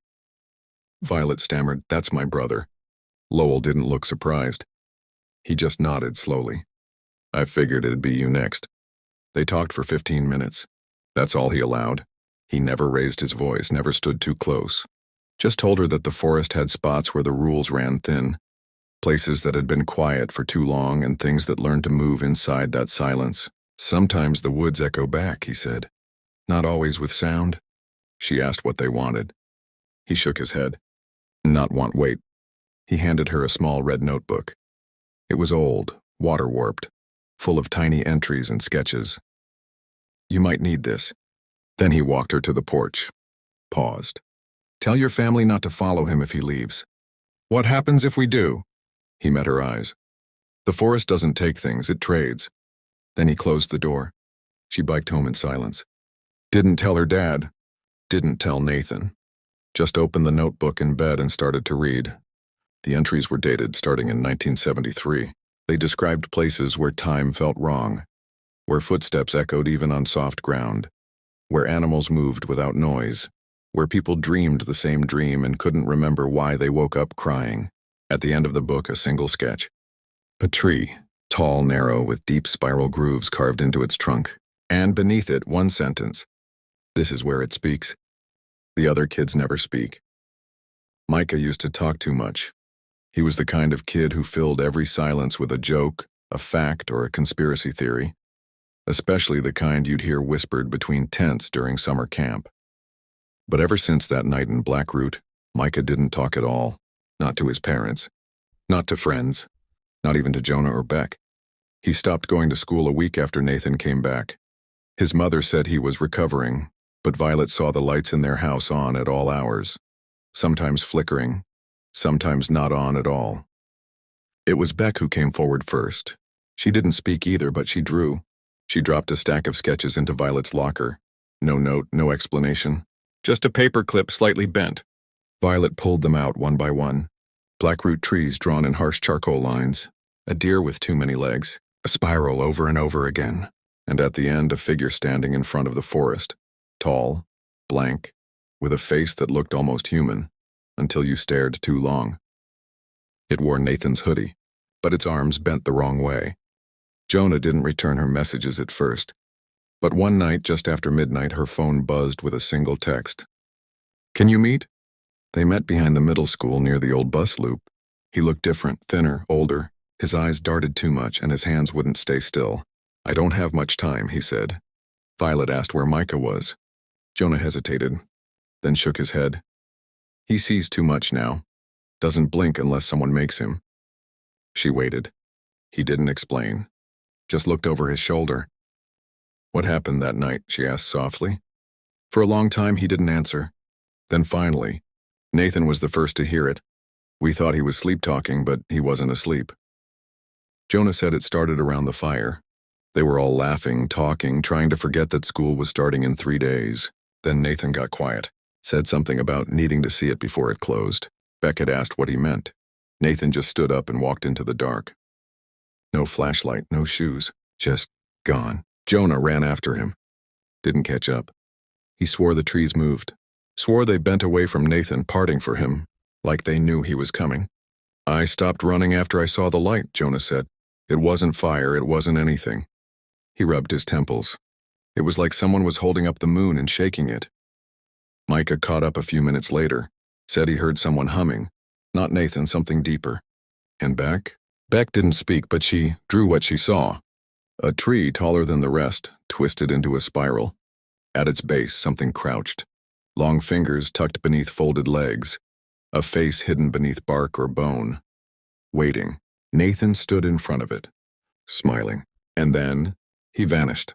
Violet stammered, "That's my brother." Lowell didn't look surprised. He just nodded slowly. "I figured it'd be you next." They talked for 15 minutes. That's all he allowed. He never raised his voice, never stood too close. Just told her that the forest had spots where the rules ran thin, places that had been quiet for too long and things that learned to move inside that silence. "Sometimes the woods echo back," he said. "Not always with sound." She asked what they wanted. He shook his head. "Not want wait." He handed her a small red notebook. It was old, water-warped, full of tiny entries and sketches. "You might need this." Then he walked her to the porch. Paused. "Tell your family not to follow him if he leaves." "What happens if we do?" He met her eyes. "The forest doesn't take things, it trades." Then he closed the door. She biked home in silence. Didn't tell her dad. Didn't tell Nathan. Just opened the notebook in bed and started to read. The entries were dated starting in 1973. They described places where time felt wrong, where footsteps echoed even on soft ground, where animals moved without noise, where people dreamed the same dream and couldn't remember why they woke up crying. At the end of the book, a single sketch. A tree, tall, narrow, with deep spiral grooves carved into its trunk. And beneath it, one sentence. "This is where it speaks." The other kids never speak. Micah used to talk too much. He was the kind of kid who filled every silence with a joke, a fact, or a conspiracy theory, especially the kind you'd hear whispered between tents during summer camp. But ever since that night in Blackroot, Micah didn't talk at all, not to his parents, not to friends, not even to Jonah or Beck. He stopped going to school a week after Nathan came back. His mother said he was recovering, but Violet saw the lights in their house on at all hours, sometimes flickering, sometimes not on at all. It was Beck who came forward first. She didn't speak either, but she drew. She dropped a stack of sketches into Violet's locker. No note, no explanation. Just a paper clip slightly bent. Violet pulled them out one by one. Blackroot trees drawn in harsh charcoal lines. A deer with too many legs. A spiral over and over again. And at the end, a figure standing in front of the forest. Tall, blank, with a face that looked almost human, until you stared too long. It wore Nathan's hoodie, but its arms bent the wrong way. Jonah didn't return her messages at first, but one night just after midnight her phone buzzed with a single text. "Can you meet?" They met behind the middle school near the old bus loop. He looked different, thinner, older. His eyes darted too much and his hands wouldn't stay still. "I don't have much time," he said. Violet asked where Micah was. Jonah hesitated, then shook his head. "He sees too much now. Doesn't blink unless someone makes him." She waited. He didn't explain. Just looked over his shoulder. "What happened that night?" she asked softly. For a long time he didn't answer. Then finally, Nathan was the first to hear it. "We thought he was sleep-talking, but he wasn't asleep." Jonah said it started around the fire. They were all laughing, talking, trying to forget that school was starting in 3 days. Then Nathan got quiet, said something about needing to see it before it closed. Beckett asked what he meant. Nathan just stood up and walked into the dark. No flashlight, no shoes, just gone. Jonah ran after him. Didn't catch up. He swore the trees moved. Swore they bent away from Nathan, parting for him, like they knew he was coming. "I stopped running after I saw the light," Jonah said. "It wasn't fire, it wasn't anything." He rubbed his temples. It was like someone was holding up the moon and shaking it. Micah caught up a few minutes later, said he heard someone humming. Not Nathan, something deeper. And Beck? Beck didn't speak, but she drew what she saw. A tree taller than the rest, twisted into a spiral. At its base, something crouched. Long fingers tucked beneath folded legs. A face hidden beneath bark or bone. Waiting. Nathan stood in front of it, smiling. And then, he vanished.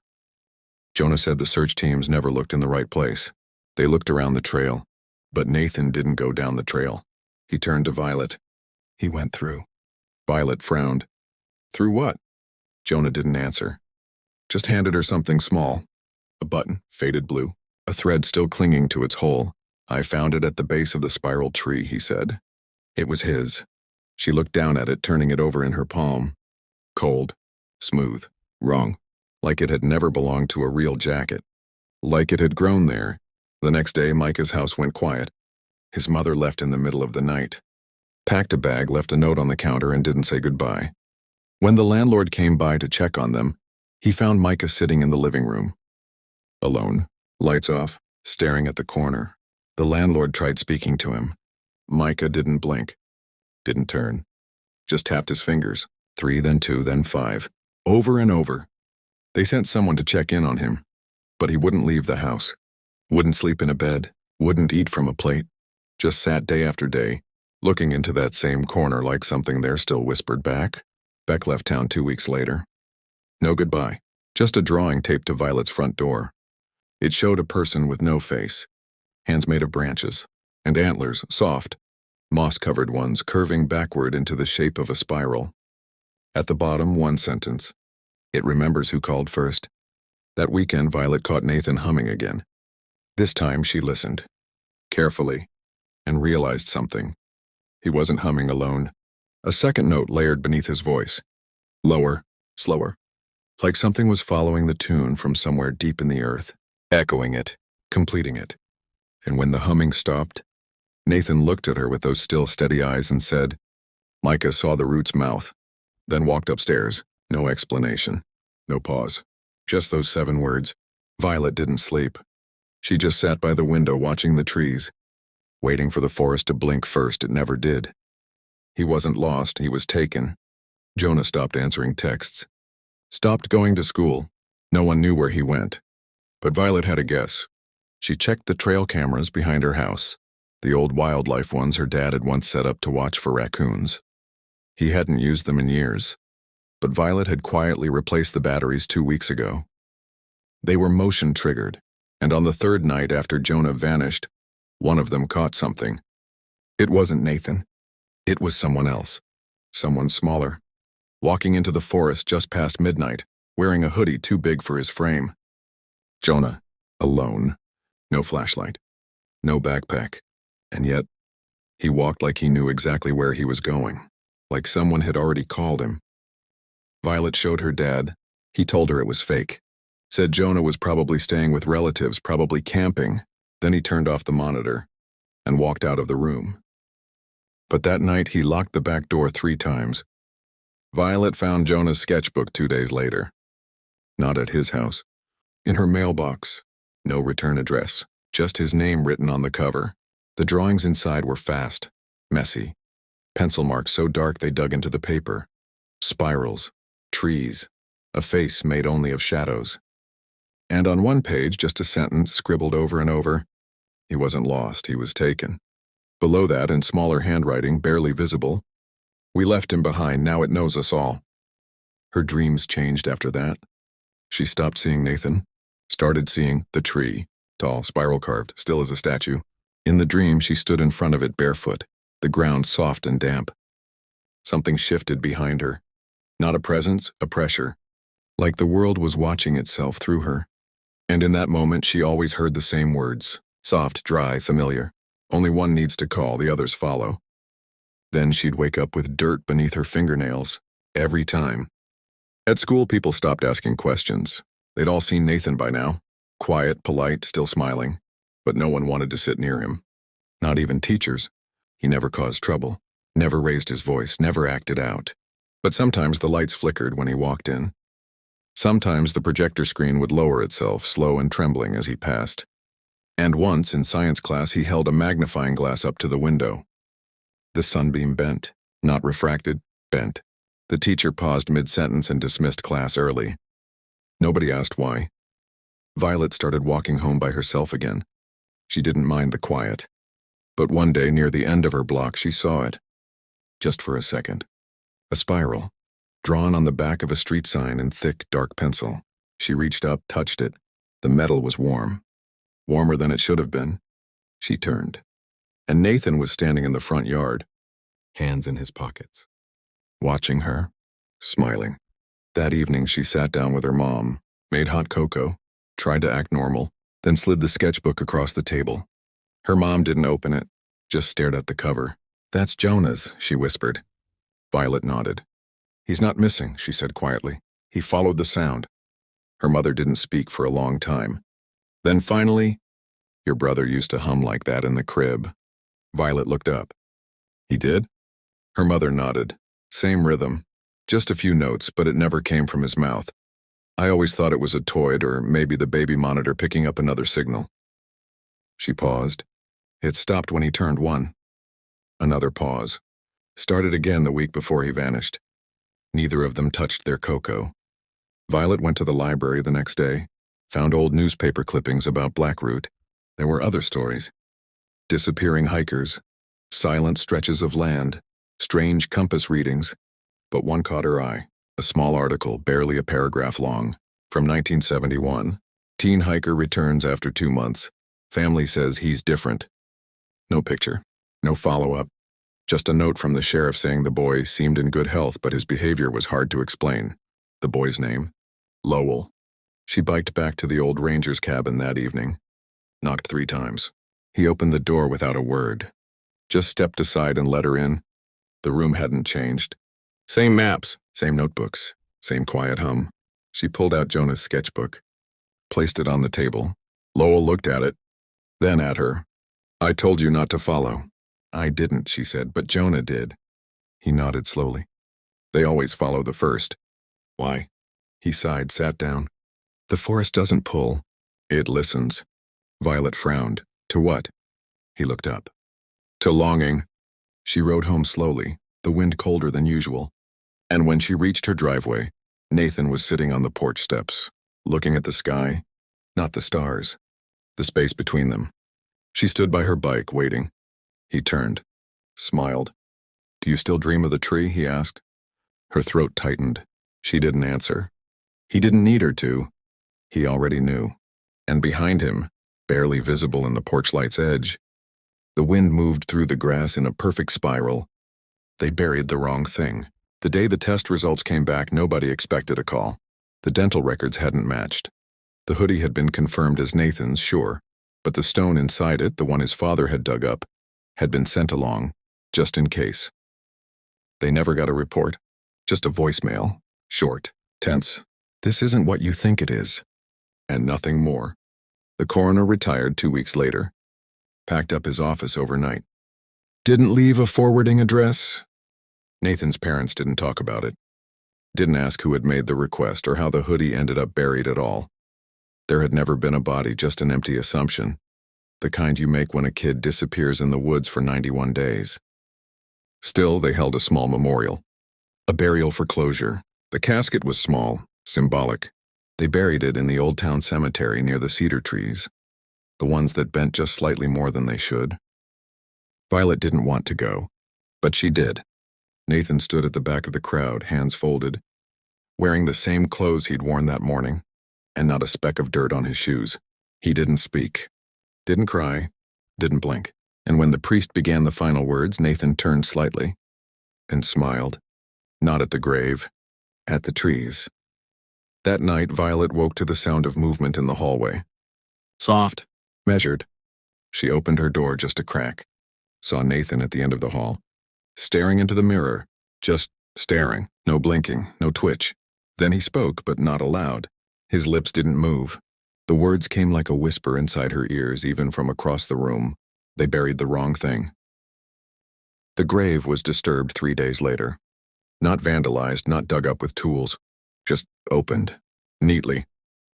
Jonah said the search teams never looked in the right place. They looked around the trail, but Nathan didn't go down the trail. He turned to Violet. "He went through." Violet frowned. "Through what?" Jonah didn't answer. Just handed her something small. A button, faded blue, a thread still clinging to its hole. "I found it at the base of the spiral tree," he said. It was his. She looked down at it, turning it over in her palm. Cold, smooth, wrong, like it had never belonged to a real jacket. Like it had grown there. The next day, Micah's house went quiet. His mother left in the middle of the night. Packed a bag, left a note on the counter, and didn't say goodbye. When the landlord came by to check on them, he found Micah sitting in the living room. Alone, lights off, staring at the corner. The landlord tried speaking to him. Micah didn't blink. Didn't turn. Just tapped his fingers. 3, then 2, then 5. Over and over. They sent someone to check in on him. But he wouldn't leave the house. Wouldn't sleep in a bed. Wouldn't eat from a plate. Just sat day after day, looking into that same corner like something there still whispered back. Beck left town 2 weeks later. No goodbye. Just a drawing taped to Violet's front door. It showed a person with no face. Hands made of branches. And antlers, soft. Moss-covered ones curving backward into the shape of a spiral. At the bottom, one sentence. It remembers who called first. That weekend, Violet caught Nathan humming again. This time, she listened. Carefully. And realized something. He wasn't humming alone. A second note layered beneath his voice. Lower, slower. Like something was following the tune from somewhere deep in the earth. Echoing it, completing it. And when the humming stopped, Nathan looked at her with those still steady eyes and said, Micah saw the root's mouth, then walked upstairs. No explanation. No pause. Just those 7 words. Violet didn't sleep. She just sat by the window watching the trees, waiting for the forest to blink first. It never did. He wasn't lost, he was taken. Jonah stopped answering texts. Stopped going to school. No one knew where he went. But Violet had a guess. She checked the trail cameras behind her house, the old wildlife ones her dad had once set up to watch for raccoons. He hadn't used them in years, but Violet had quietly replaced the batteries 2 weeks ago. They were motion-triggered, and on the 3rd night after Jonah vanished, one of them caught something. It wasn't Nathan. It was someone else. Someone smaller. Walking into the forest just past midnight, wearing a hoodie too big for his frame. Jonah, alone. No flashlight. No backpack. And yet, he walked like he knew exactly where he was going, like someone had already called him. Violet showed her dad. He told her it was fake. Said Jonah was probably staying with relatives, probably camping. Then he turned off the monitor and walked out of the room. But that night, he locked the back door 3 times. Violet found Jonah's sketchbook 2 days later. Not at his house. In her mailbox. No return address. Just his name written on the cover. The drawings inside were fast, messy. Pencil marks so dark they dug into the paper. Spirals, trees, a face made only of shadows. And on one page, just a sentence scribbled over and over. He wasn't lost, he was taken. Below that, in smaller handwriting, barely visible, we left him behind, now it knows us all. Her dreams changed after that. She stopped seeing Nathan, started seeing the tree, tall, spiral-carved, still as a statue. In the dream, she stood in front of it barefoot, the ground soft and damp. Something shifted behind her. Not a presence, a pressure. Like the world was watching itself through her. And in that moment, she always heard the same words. Soft, dry, familiar. Only one needs to call, the others follow. Then she'd wake up with dirt beneath her fingernails. Every time. At school, people stopped asking questions. They'd all seen Nathan by now. Quiet, polite, still smiling. But no one wanted to sit near him. Not even teachers. He never caused trouble. Never raised his voice, never acted out. But sometimes the lights flickered when he walked in. Sometimes the projector screen would lower itself, slow and trembling as he passed. And once, in science class, he held a magnifying glass up to the window. The sunbeam bent, not refracted, bent. The teacher paused mid-sentence and dismissed class early. Nobody asked why. Violet started walking home by herself again. She didn't mind the quiet. But one day, near the end of her block, she saw it. Just for a second. A spiral, drawn on the back of a street sign in thick, dark pencil. She reached up, touched it. The metal was warm. Warmer than it should have been. She turned. And Nathan was standing in the front yard, hands in his pockets, watching her, smiling. That evening, she sat down with her mom, made hot cocoa, tried to act normal, then slid the sketchbook across the table. Her mom didn't open it, just stared at the cover. "That's Jonah's," she whispered. Violet nodded. "He's not missing," she said quietly. "He followed the sound." Her mother didn't speak for a long time. Then finally, "Your brother used to hum like that in the crib." Violet looked up. "He did?" Her mother nodded. "Same rhythm. Just a few notes, but it never came from his mouth. I always thought it was a toy or maybe the baby monitor picking up another signal." She paused. It stopped when he turned 1. Another pause. Started again the week before he vanished. Neither of them touched their cocoa. Violet went to the library the next day, found old newspaper clippings about Blackroot. There were other stories. Disappearing hikers, silent stretches of land, strange compass readings. But one caught her eye, a small article, barely a paragraph long, from 1971. Teen hiker returns after 2 months. Family says he's different. No picture, no follow-up. Just a note from the sheriff saying the boy seemed in good health, but his behavior was hard to explain. The boy's name? Lowell. She biked back to the old ranger's cabin that evening. Knocked 3 times. He opened the door without a word. Just stepped aside and let her in. The room hadn't changed. Same maps, same notebooks, same quiet hum. She pulled out Jonah's sketchbook, placed it on the table. Lowell looked at it, then at her. "I told you not to follow." "I didn't," she said, "but Jonah did." He nodded slowly. "They always follow the first." "Why?" He sighed, sat down. "The forest doesn't pull. It listens." Violet frowned. "To what?" He looked up. "To longing." She rode home slowly, the wind colder than usual. And when she reached her driveway, Nathan was sitting on the porch steps, looking at the sky, not the stars, the space between them. She stood by her bike, waiting. He turned, smiled. "Do you still dream of the tree?" he asked. Her throat tightened. She didn't answer. He didn't need her to. He already knew. And behind him, barely visible in the porch light's edge, the wind moved through the grass in a perfect spiral. They buried the wrong thing. The day the test results came back, nobody expected a call. The dental records hadn't matched. The hoodie had been confirmed as Nathan's, sure, but the stone inside it, the one his father had dug up, had been sent along, just in case. They never got a report, just a voicemail, short, tense. "This isn't what you think it is." And nothing more. The coroner retired 2 weeks later, packed up his office overnight. Didn't leave a forwarding address? Nathan's parents didn't talk about it. Didn't ask who had made the request or how the hoodie ended up buried at all. There had never been a body, just an empty assumption, the kind you make when a kid disappears in the woods for 91 days. Still, they held a small memorial, a burial for closure. The casket was small, symbolic. They buried it in the old town cemetery near the cedar trees, the ones that bent just slightly more than they should. Violet didn't want to go, but she did. Nathan stood at the back of the crowd, hands folded, wearing the same clothes he'd worn that morning, and not a speck of dirt on his shoes. He didn't speak, didn't cry, didn't blink. And when the priest began the final words, Nathan turned slightly and smiled, not at the grave, at the trees. That night, Violet woke to the sound of movement in the hallway. Soft, measured. She opened her door just a crack, saw Nathan at the end of the hall, staring into the mirror, just staring, no blinking, no twitch. Then he spoke, but not aloud. His lips didn't move. The words came like a whisper inside her ears, even from across the room. They buried the wrong thing. The grave was disturbed 3 days later. Not vandalized, not dug up with tools. Just opened. Neatly.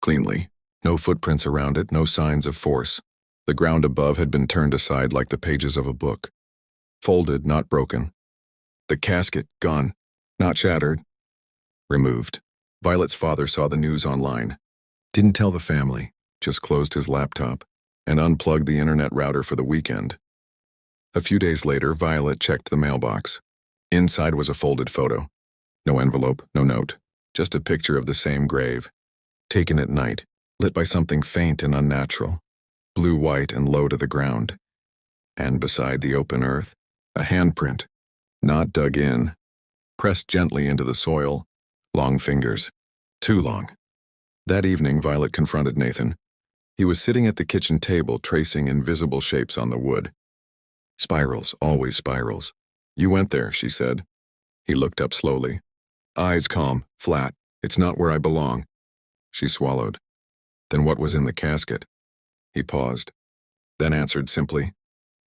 Cleanly. No footprints around it, no signs of force. The ground above had been turned aside like the pages of a book. Folded, not broken. The casket, gone. Not shattered. Removed. Violet's father saw the news online. Didn't tell the family, just closed his laptop and unplugged the internet router for the weekend. A few days later, Violet checked the mailbox. Inside was a folded photo. No envelope, no note, just a picture of the same grave. Taken at night, lit by something faint and unnatural, blue-white and low to the ground. And beside the open earth, a handprint, not dug in, pressed gently into the soil, long fingers, too long. That evening, Violet confronted Nathan. He was sitting at the kitchen table, tracing invisible shapes on the wood. Spirals, always spirals. You went there, she said. He looked up slowly. Eyes calm, flat. It's not where I belong. She swallowed. Then what was in the casket? He paused, then answered simply,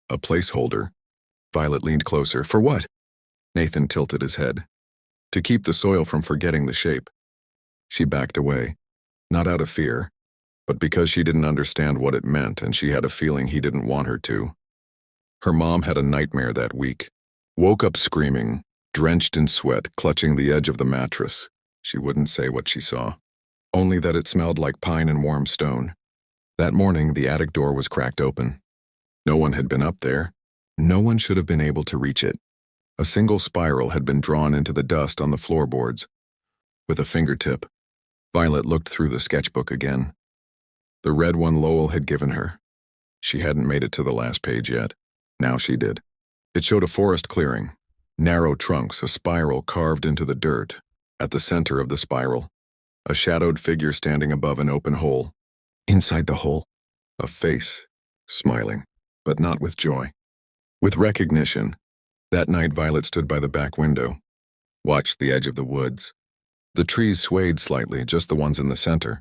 a placeholder. Violet leaned closer. For what? Nathan tilted his head. To keep the soil from forgetting the shape. She backed away, not out of fear, but because she didn't understand what it meant and she had a feeling he didn't want her to. Her mom had a nightmare that week. Woke up screaming, drenched in sweat, clutching the edge of the mattress. She wouldn't say what she saw, only that it smelled like pine and warm stone. That morning, the attic door was cracked open. No one had been up there. No one should have been able to reach it. A single spiral had been drawn into the dust on the floorboards. With a fingertip, Violet looked through the sketchbook again. The red one Lowell had given her. She hadn't made it to the last page yet. Now she did. It showed a forest clearing, narrow trunks, a spiral carved into the dirt. At the center of the spiral, a shadowed figure standing above an open hole. Inside the hole, a face, smiling, but not with joy. With recognition. That night, Violet stood by the back window, watched the edge of the woods. The trees swayed slightly, just the ones in the center,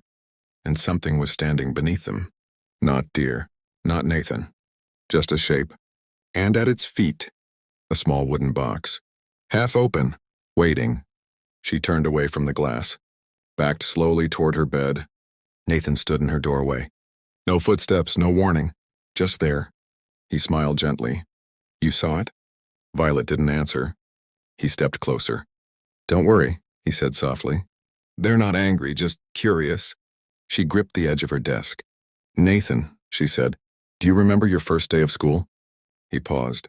and something was standing beneath them. Not deer, not Nathan, just a shape. And at its feet, a small wooden box, half open, waiting. She turned away from the glass, backed slowly toward her bed. Nathan stood in her doorway. No footsteps, no warning, just there. He smiled gently. You saw it? Violet didn't answer. He stepped closer. Don't worry, he said softly. They're not angry, just curious. She gripped the edge of her desk. Nathan, she said, do you remember your first day of school? He paused,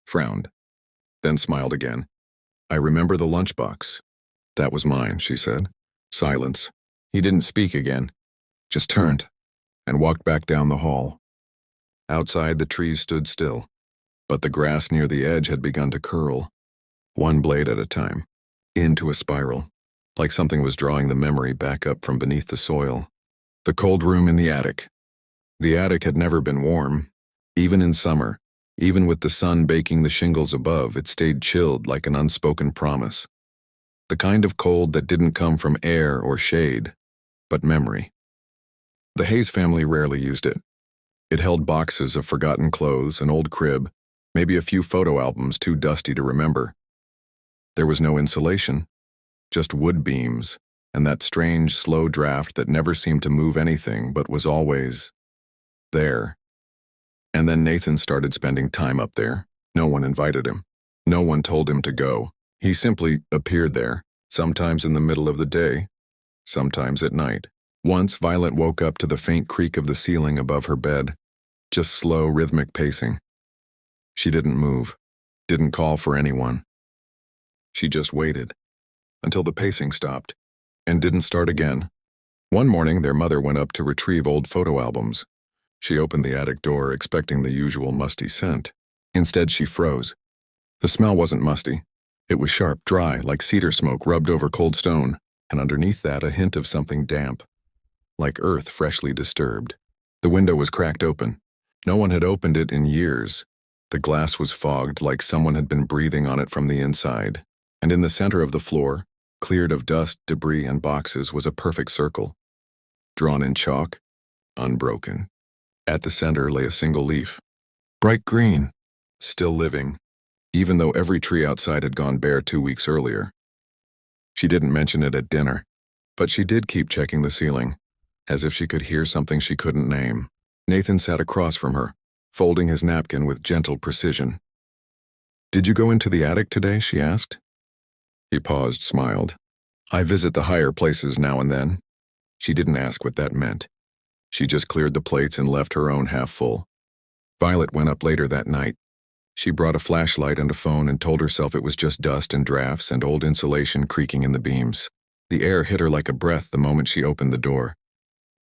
frowned, then smiled again. I remember the lunchbox. That was mine, she said. Silence. He didn't speak again, just turned and walked back down the hall. Outside, the trees stood still, but the grass near the edge had begun to curl, one blade at a time, into a spiral. like something was drawing the memory back up from beneath the soil. The cold room in the attic. The attic had never been warm. Even in summer, even with the sun baking the shingles above, it stayed chilled like an unspoken promise. The kind of cold that didn't come from air or shade, but memory. The Hayes family rarely used it. It held boxes of forgotten clothes, an old crib, maybe a few photo albums too dusty to remember. There was no insulation, just wood beams, and that strange, slow draft that never seemed to move anything but was always there. And then Nathan started spending time up there. No one invited him. No one told him to go. He simply appeared there, sometimes in the middle of the day, sometimes at night. Once, Violet woke up to the faint creak of the ceiling above her bed, just slow, rhythmic pacing. She didn't move, didn't call for anyone. She just waited until the pacing stopped and didn't start again. One morning, their mother went up to retrieve old photo albums. She opened the attic door, expecting the usual musty scent. Instead, she froze. The smell wasn't musty. It was sharp, dry, like cedar smoke rubbed over cold stone, and underneath that a hint of something damp, like earth freshly disturbed. The window was cracked open. No one had opened it in years. The glass was fogged like someone had been breathing on it from the inside. And in the center of the floor, cleared of dust, debris, and boxes, was a perfect circle. Drawn in chalk, unbroken. At the center lay a single leaf. Bright green, still living, even though every tree outside had gone bare 2 weeks earlier. She didn't mention it at dinner, but she did keep checking the ceiling, as if she could hear something she couldn't name. Nathan sat across from her, folding his napkin with gentle precision. "Did you go into the attic today?" she asked. He paused, smiled. "I visit the higher places now and then." She didn't ask what that meant. She just cleared the plates and left her own half full. Violet went up later that night. She brought a flashlight and a phone and told herself it was just dust and drafts and old insulation creaking in the beams. The air hit her like a breath the moment she opened the door.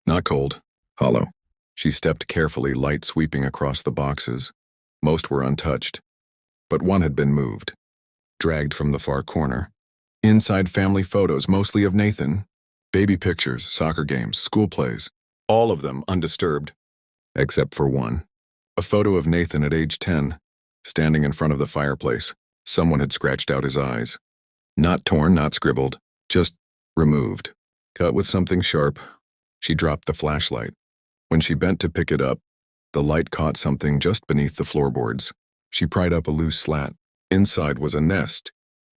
Not cold, hollow. She stepped carefully, light sweeping across the boxes. Most were untouched, but one had been moved, dragged from the far corner. Inside, family photos, mostly of Nathan. Baby pictures, soccer games, school plays. All of them undisturbed, except for one. A photo of Nathan at age 10, standing in front of the fireplace. Someone had scratched out his eyes. Not torn, not scribbled, just removed. Cut with something sharp. She dropped the flashlight. When she bent to pick it up, the light caught something just beneath the floorboards. She pried up a loose slat. Inside was a nest,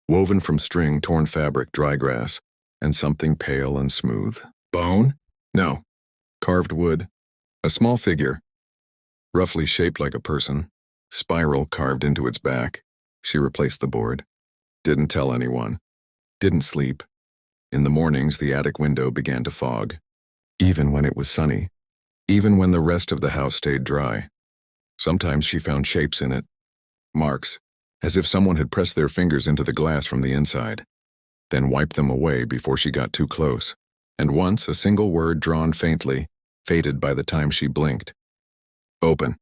woven from string, torn fabric, dry grass, and something pale and smooth. Bone? No. Carved wood. A small figure, roughly shaped like a person, spiral carved into its back. She replaced the board. Didn't tell anyone. Didn't sleep. In the mornings, the attic window began to fog. Even when it was sunny. Even when the rest of the house stayed dry. Sometimes she found shapes in it. Marks, as if someone had pressed their fingers into the glass from the inside, then wiped them away before she got too close. And once, a single word drawn faintly, faded by the time she blinked. Open.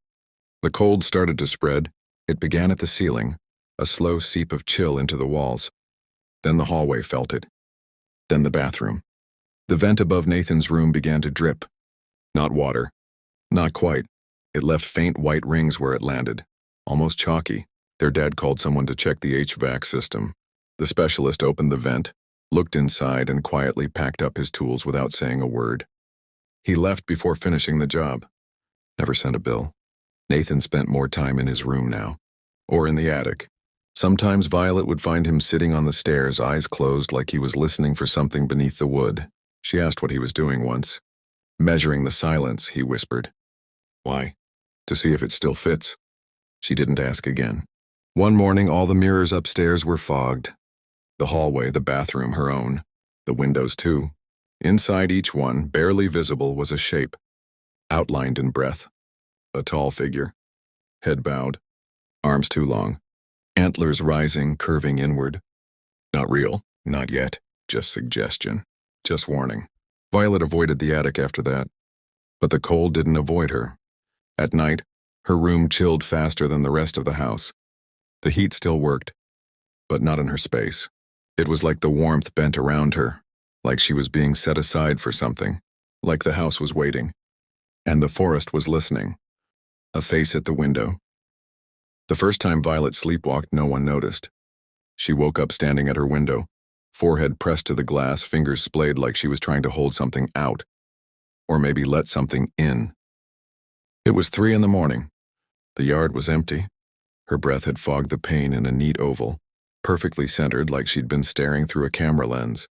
The cold started to spread. It began at the ceiling, a slow seep of chill into the walls. Then the hallway felt it. Then the bathroom. The vent above Nathan's room began to drip. Not water. Not quite. It left faint white rings where it landed, almost chalky. Their dad called someone to check the HVAC system. The specialist opened the vent, looked inside, and quietly packed up his tools without saying a word. He left before finishing the job. Never sent a bill. Nathan spent more time in his room now, or in the attic. Sometimes Violet would find him sitting on the stairs, eyes closed like he was listening for something beneath the wood. She asked what he was doing once. Measuring the silence, he whispered. Why? To see if it still fits. She didn't ask again. One morning, all the mirrors upstairs were fogged. The hallway, the bathroom, her own. The windows, too. Inside each one, barely visible, was a shape. Outlined in breath. A tall figure. Head bowed. Arms too long. Antlers rising, curving inward. Not real. Not yet. Just suggestion. Just warning. Violet avoided the attic after that. But the cold didn't avoid her. At night, her room chilled faster than the rest of the house. The heat still worked, but not in her space. It was like the warmth bent around her, like she was being set aside for something, like the house was waiting, and the forest was listening. A face at the window. The first time Violet sleepwalked, no one noticed. She woke up standing at her window, forehead pressed to the glass, fingers splayed like she was trying to hold something out, or maybe let something in. It was 3 a.m. The yard was empty. Her breath had fogged the pane in a neat oval, perfectly centered like she'd been staring through a camera lens.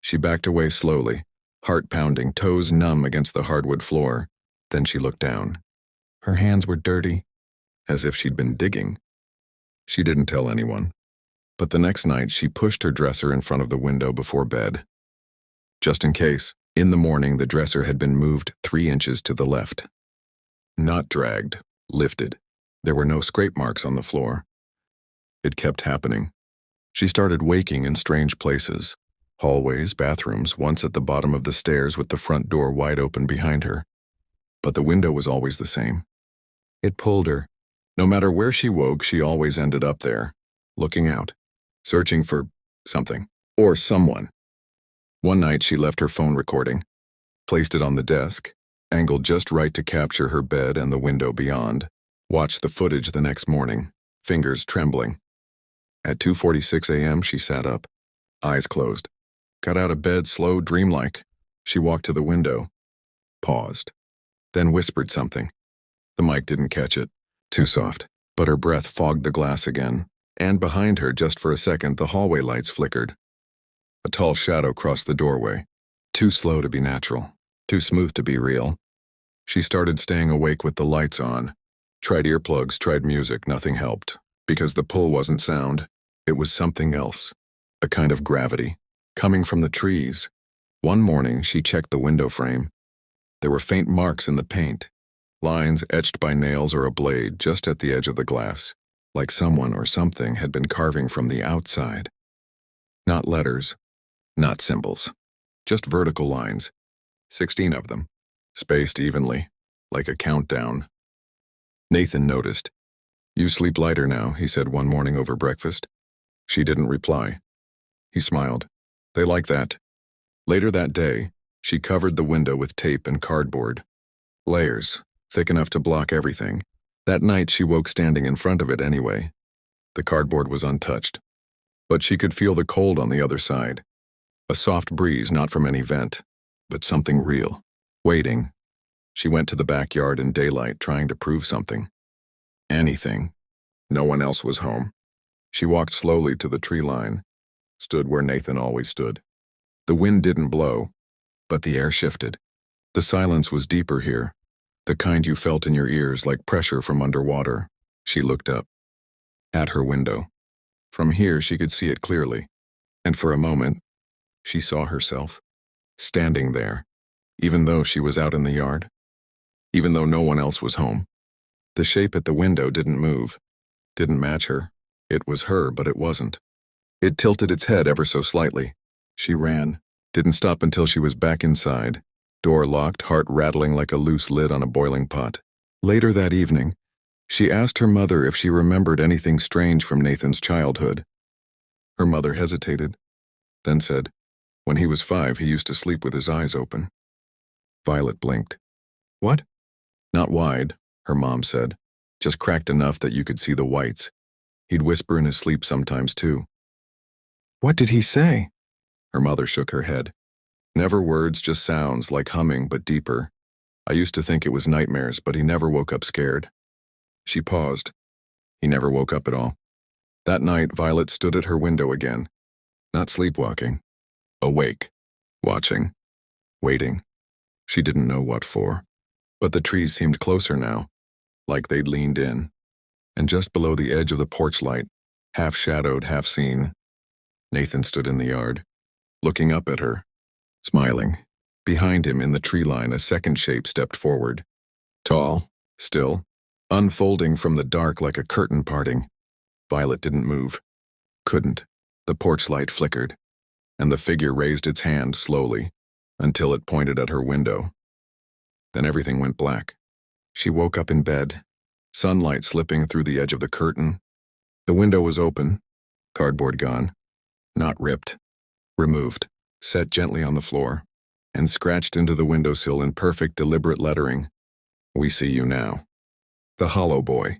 She backed away slowly, heart pounding, toes numb against the hardwood floor. Then she looked down. Her hands were dirty, as if she'd been digging. She didn't tell anyone, but the next night she pushed her dresser in front of the window before bed. Just in case, in the morning the dresser had been moved 3 inches to the left. Not dragged, lifted. There were no scrape marks on the floor. It kept happening. She started waking in strange places. Hallways, bathrooms, once at the bottom of the stairs with the front door wide open behind her. But the window was always the same. It pulled her. No matter where she woke, she always ended up there, looking out, searching for something, or someone. One night she left her phone recording, placed it on the desk, angled just right to capture her bed and the window beyond, watched the footage the next morning, fingers trembling. At 2:46 a.m. she sat up, eyes closed, got out of bed slow, dreamlike. She walked to the window, paused, then whispered something. The mic didn't catch it, too soft, but her breath fogged the glass again, and behind her, just for a second, the hallway lights flickered. A tall shadow crossed the doorway, too slow to be natural, too smooth to be real. She started staying awake with the lights on, tried earplugs, tried music, nothing helped, because the pull wasn't sound, it was something else, a kind of gravity, coming from the trees. One morning she checked the window frame. There were faint marks in the paint, lines etched by nails or a blade just at the edge of the glass, like someone or something had been carving from the outside. Not letters, not symbols, just vertical lines, 16 of them, spaced evenly, like a countdown. Nathan noticed. "You sleep lighter now," he said one morning over breakfast. She didn't reply. He smiled. They like that. Later that day, she covered the window with tape and cardboard. Layers, thick enough to block everything. That night she woke standing in front of it anyway. The cardboard was untouched, but she could feel the cold on the other side. A soft breeze, not from any vent, but something real, waiting. She went to the backyard in daylight, trying to prove something. Anything. No one else was home. She walked slowly to the tree line, stood where Nathan always stood. The wind didn't blow, but the air shifted. The silence was deeper here, the kind you felt in your ears like pressure from underwater. She looked up. At her window. From here she could see it clearly, and for a moment, she saw herself, standing there, even though she was out in the yard, even though no one else was home. The shape at the window didn't move, didn't match her. It was her, but it wasn't. It tilted its head ever so slightly. She ran, didn't stop until she was back inside, door locked, heart rattling like a loose lid on a boiling pot. Later that evening, she asked her mother if she remembered anything strange from Nathan's childhood. Her mother hesitated, then said, "When he was 5, he used to sleep with his eyes open." Violet blinked. "What?" "Not wide," her mom said, "just cracked enough that you could see the whites. He'd whisper in his sleep sometimes too." "What did he say?" Her mother shook her head. "Never words, just sounds, like humming, but deeper. I used to think it was nightmares, but he never woke up scared." She paused. He never woke up at all. That night, Violet stood at her window again. Not sleepwalking. Awake. Watching. Waiting. She didn't know what for. But the trees seemed closer now, like they'd leaned in. And just below the edge of the porch light, half shadowed, half seen, Nathan stood in the yard, looking up at her, smiling. Behind him in the tree line, a second shape stepped forward. Tall, still, unfolding from the dark like a curtain parting. Violet didn't move. Couldn't. The porch light flickered, and the figure raised its hand slowly, until it pointed at her window. Then everything went black. She woke up in bed, sunlight slipping through the edge of the curtain. The window was open, cardboard gone, not ripped, removed. set gently on the floor, and scratched into the windowsill in perfect, deliberate lettering. "We see you now." The Hollow Boy.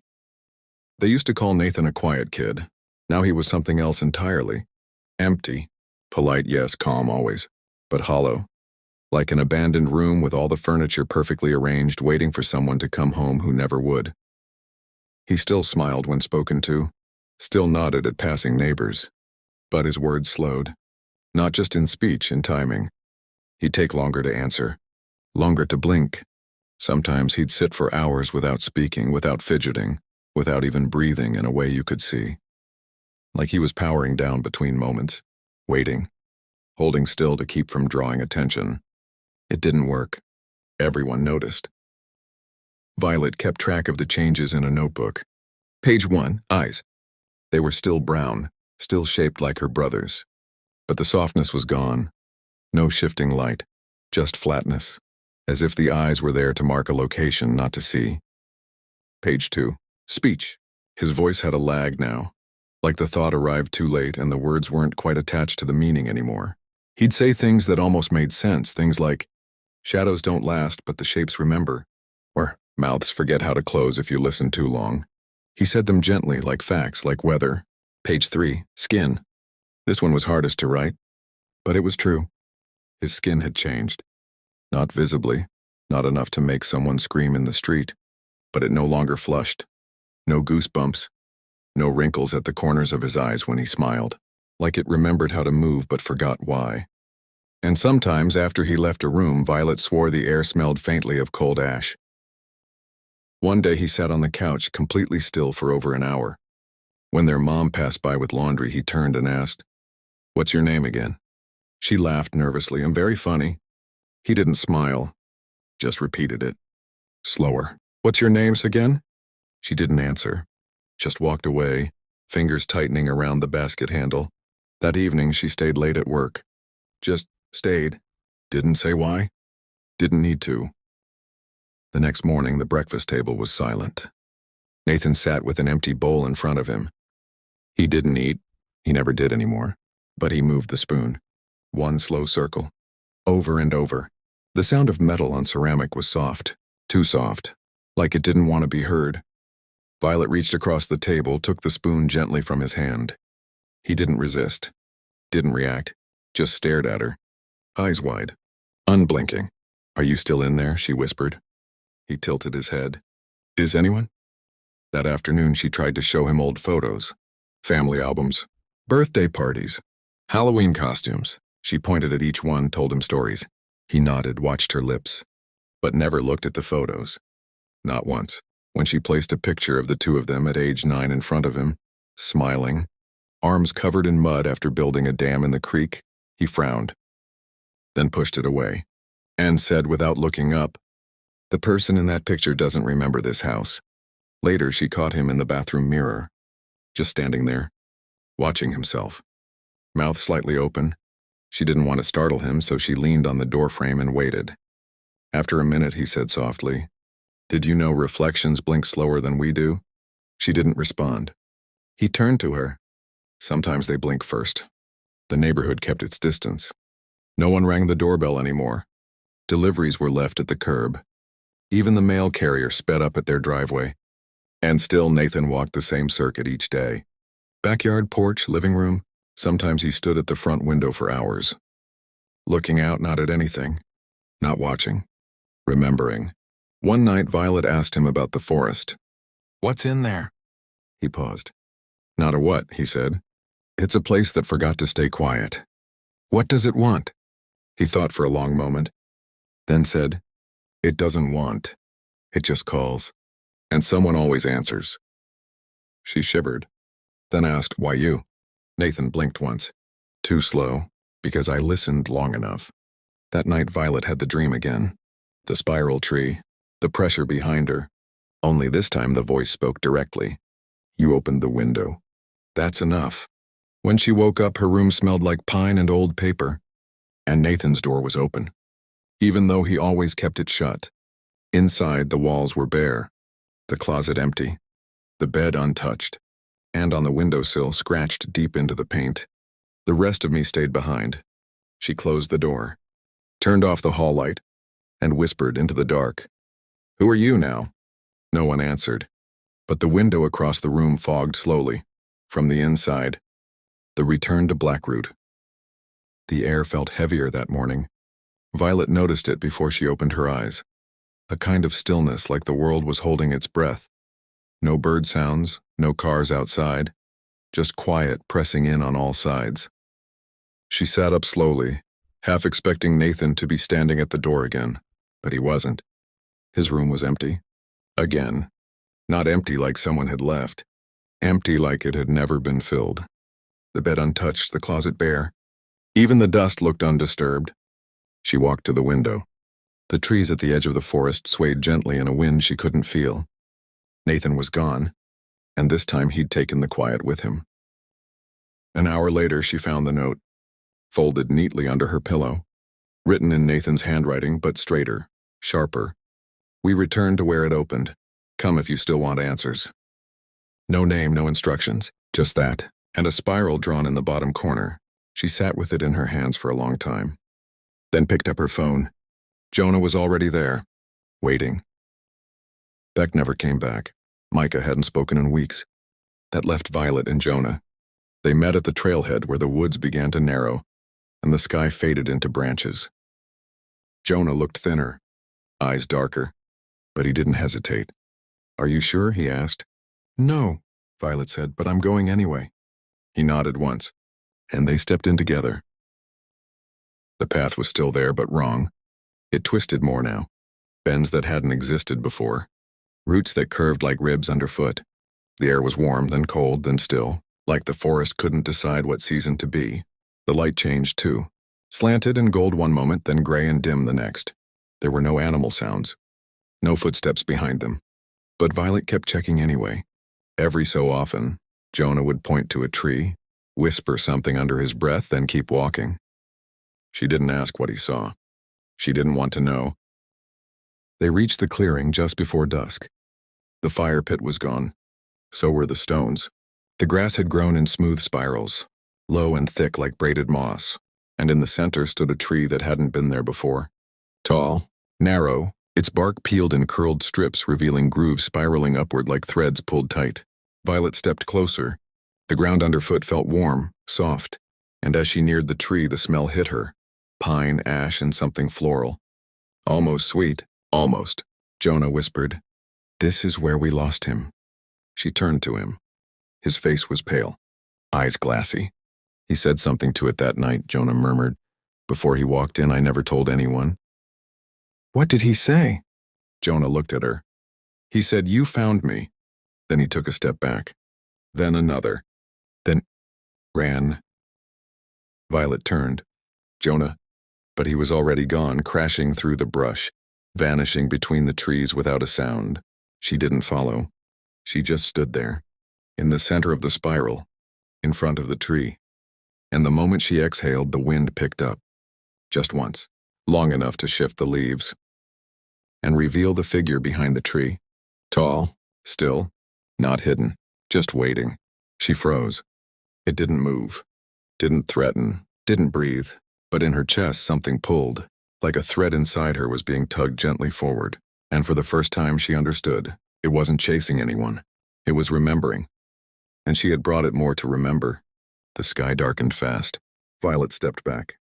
They used to call Nathan a quiet kid. Now he was something else entirely. Empty. Polite, yes, calm always. But hollow. Like an abandoned room with all the furniture perfectly arranged, waiting for someone to come home who never would. He still smiled when spoken to, still nodded at passing neighbors. But his words slowed. Not just in speech, in timing. He'd take longer to answer. Longer to blink. Sometimes he'd sit for hours without speaking, without fidgeting, without even breathing in a way you could see. Like he was powering down between moments, waiting, holding still to keep from drawing attention. It didn't work. Everyone noticed. Violet kept track of the changes in a notebook. Page 1, eyes. They were still brown, still shaped like her brother's. But the softness was gone. No shifting light, just flatness, as if the eyes were there to mark a location, not to see. Page 2, speech. His voice had a lag now, like the thought arrived too late and the words weren't quite attached to the meaning anymore. He'd say things that almost made sense, things like, "Shadows don't last, but the shapes remember," or "Mouths forget how to close if you listen too long." He said them gently, like facts, like weather. Page 3, skin. This one was hardest to write, but it was true. His skin had changed. Not visibly, not enough to make someone scream in the street, but it no longer flushed. No goosebumps, no wrinkles at the corners of his eyes when he smiled, like it remembered how to move but forgot why. And sometimes after he left a room, Violet swore the air smelled faintly of cold ash. One day he sat on the couch, completely still for over an hour. When their mom passed by with laundry, he turned and asked, "What's your name again?" She laughed nervously and very funny. He didn't smile, just repeated it. Slower. "What's your names again?" She didn't answer, just walked away, fingers tightening around the basket handle. That evening she stayed late at work. Just stayed. Didn't say why. Didn't need to. The next morning the breakfast table was silent. Nathan sat with an empty bowl in front of him. He didn't eat. He never did anymore. But he moved the spoon. One slow circle. Over and over. The sound of metal on ceramic was soft. Too soft. Like it didn't want to be heard. Violet reached across the table, took the spoon gently from his hand. He didn't resist. Didn't react. Just stared at her. Eyes wide. Unblinking. "Are you still in there?" she whispered. He tilted his head. "Is anyone?" That afternoon she tried to show him old photos. Family albums. Birthday parties. Halloween costumes. She pointed at each one, told him stories. He nodded, watched her lips, but never looked at the photos. Not once. When she placed a picture of the two of them at age 9 in front of him, smiling, arms covered in mud after building a dam in the creek, he frowned, then pushed it away, and said without looking up, "The person in that picture doesn't remember this house." Later she caught him in the bathroom mirror, just standing there, watching himself. Mouth slightly open. She didn't want to startle him, so she leaned on the doorframe and waited. After a minute he said softly, "Did you know reflections blink slower than we do?" She didn't respond. He turned to her. Sometimes they blink first. The neighborhood kept its distance. No one rang the doorbell anymore. Deliveries were left at the curb. Even the mail carrier sped up at their driveway. And still Nathan walked the same circuit each day. Backyard, porch, living room. Sometimes he stood at the front window for hours. Looking out, not at anything. Not watching. Remembering. One night Violet asked him about the forest. "What's in there?" He paused. "Not a what," he said. "It's a place that forgot to stay quiet." "What does it want?" He thought for a long moment, then said, "It doesn't want. It just calls. And someone always answers." She shivered, then asked, "Why you?" Nathan blinked once. Too slow, because I listened long enough. That night Violet had the dream again. The spiral tree, the pressure behind her. Only this time the voice spoke directly. "You opened the window. That's enough." When she woke up, her room smelled like pine and old paper. And Nathan's door was open, even though he always kept it shut. Inside, the walls were bare, the closet empty, the bed untouched, and on the windowsill scratched deep into the paint. The rest of me stayed behind. She closed the door, turned off the hall light, and whispered into the dark. "Who are you now?" No one answered, but the window across the room fogged slowly. From the inside, the return to Blackroot. The air felt heavier that morning. Violet noticed it before she opened her eyes. A kind of stillness, like the world was holding its breath. No bird sounds, no cars outside, just quiet pressing in on all sides. She sat up slowly, half expecting Nathan to be standing at the door again, but he wasn't. His room was empty. Again. Not empty like someone had left. Empty like it had never been filled. The bed untouched, the closet bare. Even the dust looked undisturbed. She walked to the window. The trees at the edge of the forest swayed gently in a wind she couldn't feel. Nathan was gone, and this time he'd taken the quiet with him. An hour later, she found the note, folded neatly under her pillow, written in Nathan's handwriting, but straighter, sharper. "We returned to where it opened. Come if you still want answers." No name, no instructions, just that, and a spiral drawn in the bottom corner. She sat with it in her hands for a long time, then picked up her phone. Jonah was already there, waiting. Beck never came back. Micah hadn't spoken in weeks. That left Violet and Jonah. They met at the trailhead where the woods began to narrow, and the sky faded into branches. Jonah looked thinner, eyes darker, but he didn't hesitate. "Are you sure?" he asked. "No," Violet said, "but I'm going anyway." He nodded once, and they stepped in together. The path was still there, but wrong. It twisted more now. Bends that hadn't existed before. Roots that curved like ribs underfoot. The air was warm, then cold, then still, like the forest couldn't decide what season to be. The light changed too. Slanted and gold one moment, then gray and dim the next. There were no animal sounds. No footsteps behind them. But Violet kept checking anyway. Every so often, Jonah would point to a tree, whisper something under his breath, then keep walking. She didn't ask what he saw. She didn't want to know. They reached the clearing just before dusk. The fire pit was gone. So were the stones. The grass had grown in smooth spirals, low and thick like braided moss, and in the center stood a tree that hadn't been there before. Tall, narrow, its bark peeled in curled strips revealing grooves spiraling upward like threads pulled tight. Violet stepped closer. The ground underfoot felt warm, soft, and as she neared the tree the smell hit her. Pine, ash, and something floral. "Almost sweet, almost," Jonah whispered. "This is where we lost him." She turned to him. His face was pale, eyes glassy. "He said something to it that night," Jonah murmured. "Before he walked in, I never told anyone." "What did he say?" Jonah looked at her. "He said, 'You found me.'" Then he took a step back. Then another. Then ran. Violet turned. "Jonah." But he was already gone, crashing through the brush, vanishing between the trees without a sound. She didn't follow. She just stood there, in the center of the spiral, in front of the tree. And the moment she exhaled, the wind picked up. Just once, long enough to shift the leaves, and reveal the figure behind the tree. Tall, still, not hidden, just waiting. She froze. It didn't move, didn't threaten, didn't breathe. But in her chest something pulled, like a thread inside her was being tugged gently forward. And for the first time she understood. It wasn't chasing anyone. It was remembering. And she had brought it more to remember. The sky darkened fast. Violet stepped back.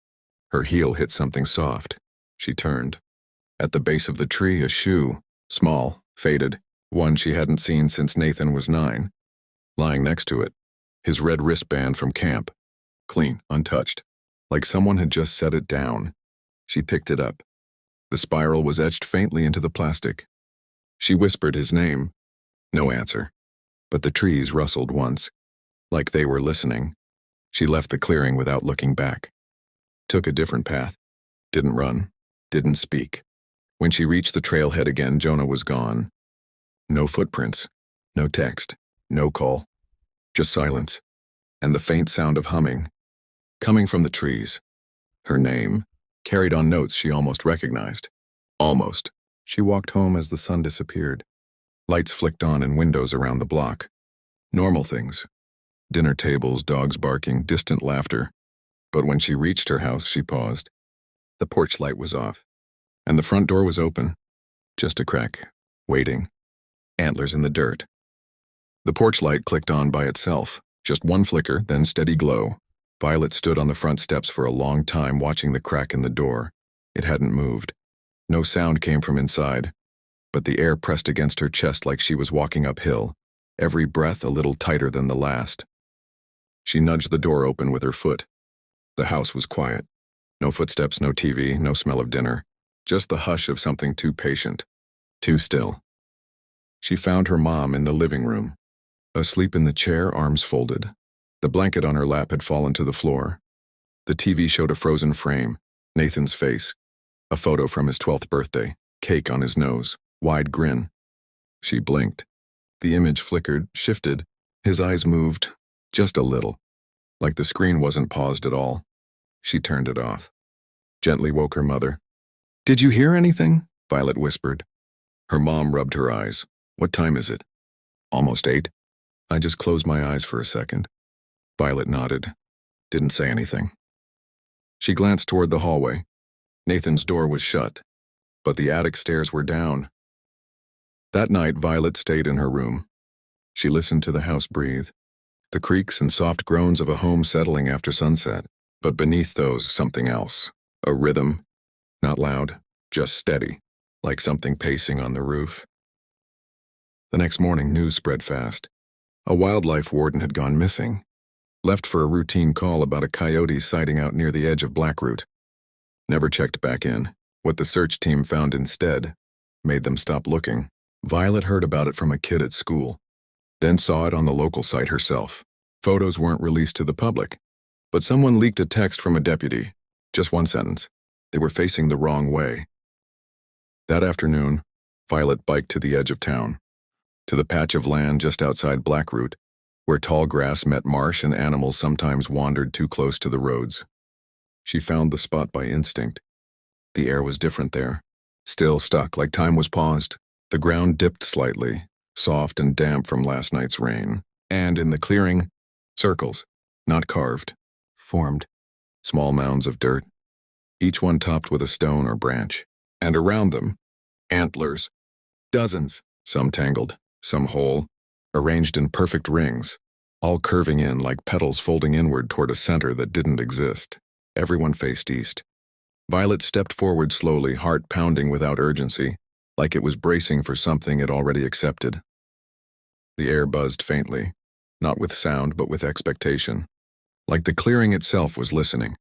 Her heel hit something soft. She turned. At the base of the tree, a shoe, small, faded, one she hadn't seen since Nathan was 9. Lying next to it, his red wristband from camp. Clean, untouched. Like someone had just set it down. She picked it up. The spiral was etched faintly into the plastic. She whispered his name. No answer. But the trees rustled once, like they were listening. She left the clearing without looking back. Took a different path. Didn't run. Didn't speak. When she reached the trailhead again, Jonah was gone. No footprints. No text. No call. Just silence. And the faint sound of humming. Coming from the trees. Her name, carried on notes she almost recognized. Almost. She walked home as the sun disappeared. Lights flicked on in windows around the block. Normal things. Dinner tables, dogs barking, distant laughter. But when she reached her house, she paused. The porch light was off, and the front door was open. Just a crack, waiting. Antlers in the dirt. The porch light clicked on by itself. Just one flicker, then steady glow. Violet stood on the front steps for a long time watching the crack in the door. It hadn't moved. No sound came from inside, but the air pressed against her chest like she was walking uphill, every breath a little tighter than the last. She nudged the door open with her foot. The house was quiet. No footsteps, no TV, no smell of dinner. Just the hush of something too patient, too still. She found her mom in the living room, asleep in the chair, arms folded. The blanket on her lap had fallen to the floor. The TV showed a frozen frame, Nathan's face, a photo from his 12th birthday, cake on his nose, wide grin. She blinked. The image flickered, shifted. His eyes moved, just a little, like the screen wasn't paused at all. She turned it off. Gently woke her mother. "Did you hear anything?" Violet whispered. Her mom rubbed her eyes. "What time is it?" "Almost 8. I just closed my eyes for a second." Violet nodded. Didn't say anything. She glanced toward the hallway. Nathan's door was shut, but the attic stairs were down. That night, Violet stayed in her room. She listened to the house breathe, the creaks and soft groans of a home settling after sunset. But beneath those, something else. A rhythm. Not loud, just steady, like something pacing on the roof. The next morning, news spread fast. A wildlife warden had gone missing. Left for a routine call about a coyote sighting out near the edge of Blackroot. Never checked back in. What the search team found instead made them stop looking. Violet heard about it from a kid at school, then saw it on the local site herself. Photos weren't released to the public, but someone leaked a text from a deputy. Just one sentence. They were facing the wrong way. That afternoon, Violet biked to the edge of town, to the patch of land just outside Blackroot, where tall grass met marsh and animals sometimes wandered too close to the roads. She found the spot by instinct. The air was different there, still stuck like time was paused. The ground dipped slightly, soft and damp from last night's rain, and in the clearing, circles, not carved, formed, small mounds of dirt, each one topped with a stone or branch, and around them, antlers, dozens, some tangled, some whole, arranged in perfect rings, all curving in like petals folding inward toward a center that didn't exist. Everyone faced east. Violet stepped forward slowly, heart pounding without urgency, like it was bracing for something it already accepted. The air buzzed faintly, not with sound but with expectation, like the clearing itself was listening.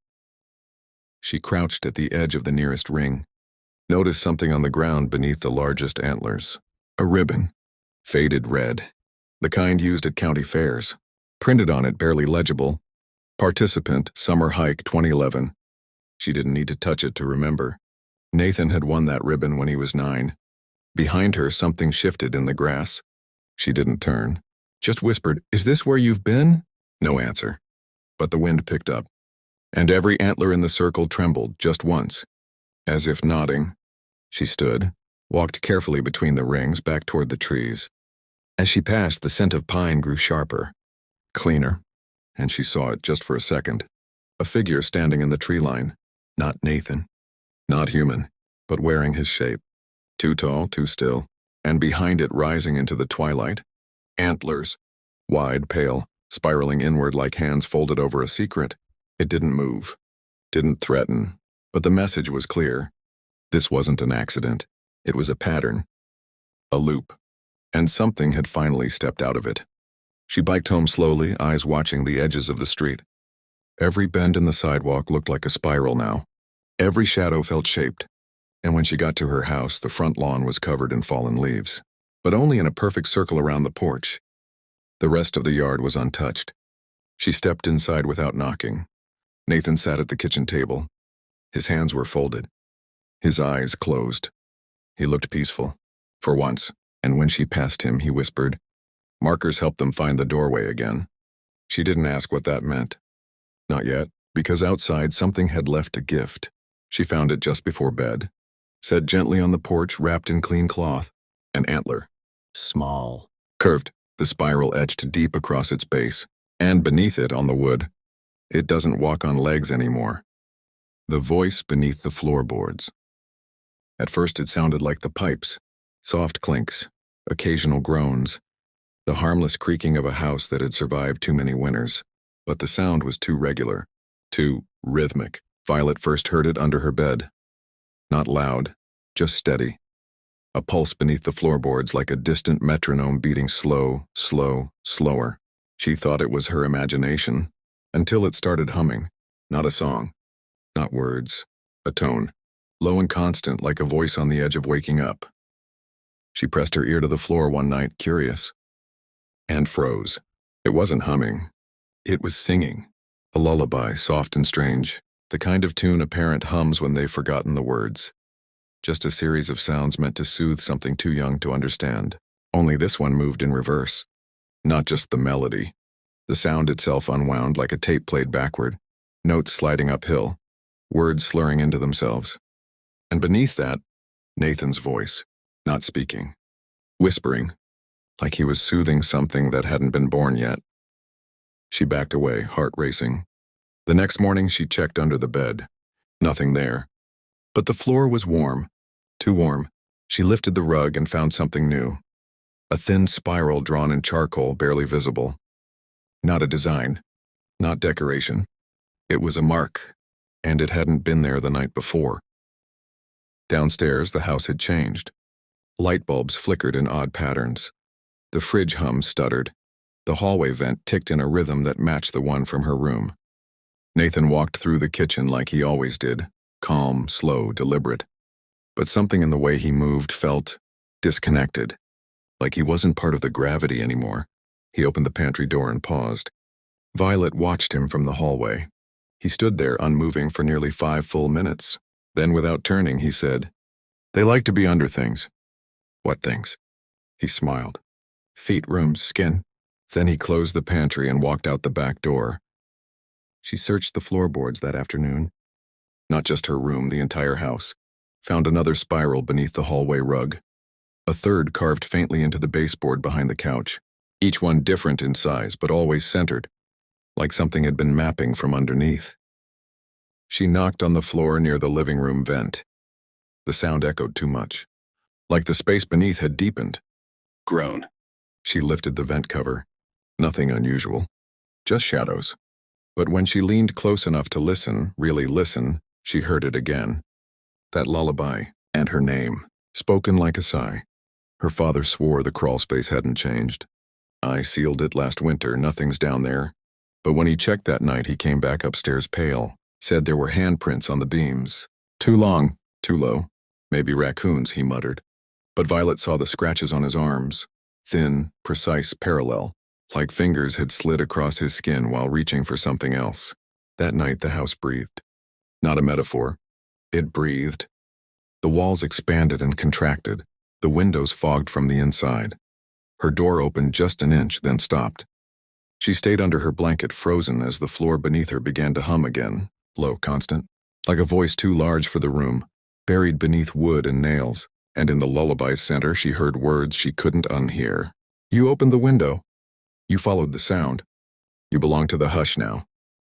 She crouched at the edge of the nearest ring, noticed something on the ground beneath the largest antlers. A ribbon, faded red, the kind used at county fairs. Printed on it, barely legible, "Participant, Summer Hike 2011. She didn't need to touch it to remember. Nathan had won that ribbon when he was 9. Behind her, something shifted in the grass. She didn't turn, just whispered, "Is this where you've been?" No answer. But the wind picked up, and every antler in the circle trembled just once, as if nodding. She stood, walked carefully between the rings back toward the trees. As she passed, the scent of pine grew sharper, cleaner, and she saw it just for a second. A figure standing in the tree line. Not Nathan. Not human, but wearing his shape. Too tall, too still, and behind it rising into the twilight, antlers, wide, pale, spiraling inward like hands folded over a secret. It didn't move, didn't threaten, but the message was clear. This wasn't an accident. It was a pattern, a loop, and something had finally stepped out of it. She biked home slowly, eyes watching the edges of the street. Every bend in the sidewalk looked like a spiral now. Every shadow felt shaped. And when she got to her house, the front lawn was covered in fallen leaves, but only in a perfect circle around the porch. The rest of the yard was untouched. She stepped inside without knocking. Nathan sat at the kitchen table. His hands were folded, his eyes closed. He looked peaceful, for once, and when she passed him, he whispered, "Markers helped them find the doorway again." She didn't ask what that meant. Not yet, because outside something had left a gift. She found it just before bed, set gently on the porch wrapped in clean cloth. An antler. Small. Curved, the spiral etched deep across its base, and beneath it on the wood, It doesn't walk on legs anymore. The voice beneath the floorboards. At first it sounded like the pipes, soft clinks, occasional groans, the harmless creaking of a house that had survived too many winters. But the sound was too regular, too rhythmic. Violet first heard it under her bed. Not loud, just steady. A pulse beneath the floorboards like a distant metronome beating slow, slower. She thought it was her imagination, until it started humming. Not a song, not words, a tone, low and constant like a voice on the edge of waking up. She pressed her ear to the floor one night, curious, and froze. It wasn't humming. It was singing. A lullaby, soft and strange, the kind of tune a parent hums when they've forgotten the words. Just a series of sounds meant to soothe something too young to understand. Only this one moved in reverse. Not just the melody. The sound itself unwound like a tape played backward, notes sliding uphill, words slurring into themselves. And beneath that, Nathan's voice, not speaking, whispering, like he was soothing something that hadn't been born yet. She backed away, heart racing. The next morning she checked under the bed. Nothing there. But the floor was warm. Too warm. She lifted the rug and found something new. A thin spiral drawn in charcoal, barely visible. Not a design. Not decoration. It was a mark, and it hadn't been there the night before. Downstairs, the house had changed. Light bulbs flickered in odd patterns. The fridge hum stuttered. The hallway vent ticked in a rhythm that matched the one from her room. Nathan walked through the kitchen like he always did, calm, slow, deliberate. But something in the way he moved felt disconnected, like he wasn't part of the gravity anymore. He opened the pantry door and paused. Violet watched him from the hallway. He stood there unmoving for nearly 5 full minutes. Then, without turning, he said, "They like to be under things." "What things?" He smiled. "Feet, rooms, skin." Then he closed the pantry and walked out the back door. She searched the floorboards that afternoon. Not just her room, the entire house. Found another spiral beneath the hallway rug. A third carved faintly into the baseboard behind the couch. Each one different in size, but always centered, like something had been mapping from underneath. She knocked on the floor near the living room vent. The sound echoed too much, like the space beneath had deepened. Groan. She lifted the vent cover. Nothing unusual, just shadows. But when she leaned close enough to listen, really listen, she heard it again. That lullaby, and her name, spoken like a sigh. Her father swore the crawlspace hadn't changed. "I sealed it last winter, nothing's down there." But when he checked that night, he came back upstairs pale, said there were handprints on the beams. "Too long, too low. Maybe raccoons," he muttered. But Violet saw the scratches on his arms, thin, precise, parallel, like fingers had slid across his skin while reaching for something else. That night the house breathed. Not a metaphor. It breathed. The walls expanded and contracted, the windows fogged from the inside. Her door opened just an inch, then stopped. She stayed under her blanket, frozen as the floor beneath her began to hum again, low, constant, like a voice too large for the room, buried beneath wood and nails, and in the lullaby's center she heard words she couldn't unhear. "You opened the window. You followed the sound. You belong to the hush now."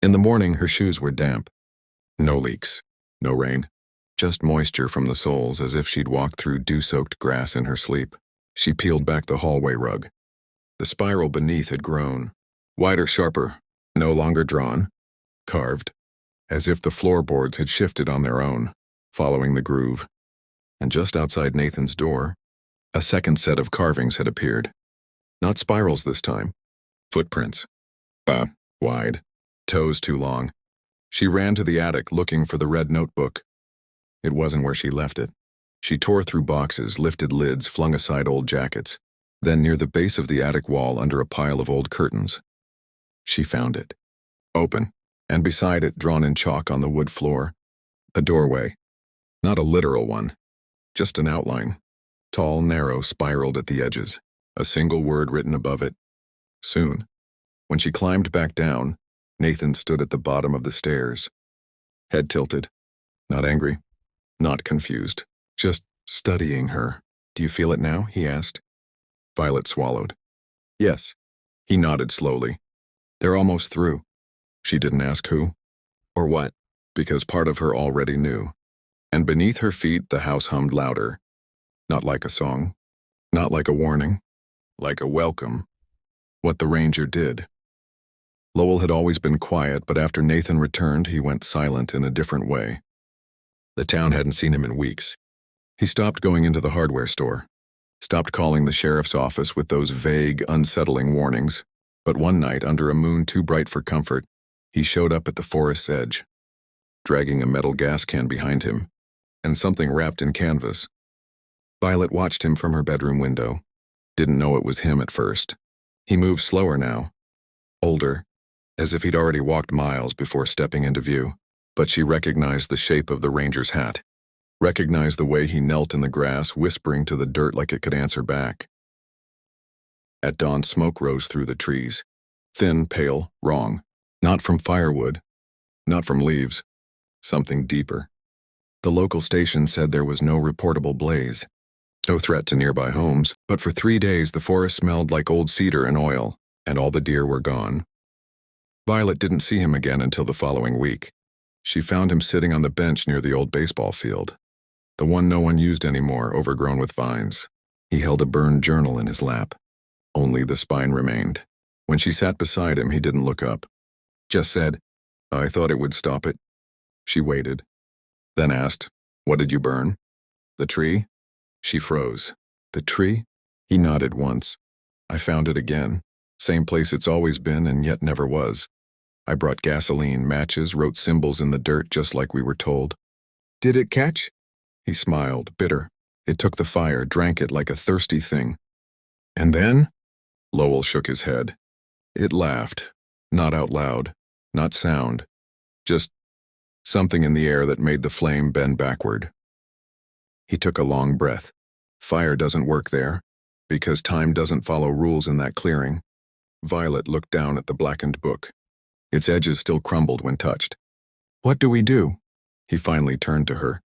In the morning, her shoes were damp. No leaks, no rain, just moisture from the soles as if she'd walked through dew-soaked grass in her sleep. She peeled back the hallway rug. The spiral beneath had grown, wider, sharper, no longer drawn, carved, as if the floorboards had shifted on their own, following the groove. And just outside Nathan's door, a second set of carvings had appeared. Not spirals this time. Footprints. Wide. Toes too long. She ran to the attic looking for the red notebook. It wasn't where she left it. She tore through boxes, lifted lids, flung aside old jackets. Then near the base of the attic wall under a pile of old curtains, she found it. Open, and beside it, drawn in chalk on the wood floor, a doorway. Not a literal one, just an outline. Tall, narrow, spiraled at the edges. A single word written above it. Soon. When she climbed back down, Nathan stood at the bottom of the stairs. Head tilted. Not angry. Not confused. Just studying her. "Do you feel it now?" he asked. Violet swallowed. "Yes." He nodded slowly. "They're almost through." She didn't ask who or what, because part of her already knew. And beneath her feet, the house hummed louder. Not like a song, not like a warning, like a welcome. What the ranger did. Lowell had always been quiet, but after Nathan returned, he went silent in a different way. The town hadn't seen him in weeks. He stopped going into the hardware store, stopped calling the sheriff's office with those vague, unsettling warnings. But one night, under a moon too bright for comfort, he showed up at the forest's edge, dragging a metal gas can behind him, and something wrapped in canvas. Violet watched him from her bedroom window. Didn't know it was him at first. He moved slower now, older, as if he'd already walked miles before stepping into view. But she recognized the shape of the ranger's hat, recognized the way he knelt in the grass, whispering to the dirt like it could answer back. At dawn, smoke rose through the trees. Thin, pale, wrong. Not from firewood, not from leaves. Something deeper. The local station said there was no reportable blaze. No threat to nearby homes, but for 3 days the forest smelled like old cedar and oil, and all the deer were gone. Violet didn't see him again until the following week. She found him sitting on the bench near the old baseball field, the one no one used anymore, overgrown with vines. He held a burned journal in his lap. Only the spine remained. When she sat beside him, he didn't look up. Just said, "I thought it would stop it." She waited, then asked, "What did you burn?" "The tree?" She froze. "The tree?" He nodded once. "I found it again. Same place it's always been and yet never was. I brought gasoline, matches, wrote symbols in the dirt just like we were told." "Did it catch?" He smiled, bitter. "It took the fire, drank it like a thirsty thing." "And then?" Lowell shook his head. It laughed, not out loud, not sound, just something in the air that made the flame bend backward. He took a long breath. Fire doesn't work there, because time doesn't follow rules in that clearing. Violet looked down at the blackened book. Its edges still crumbled when touched. "What do we do?" He finally turned to her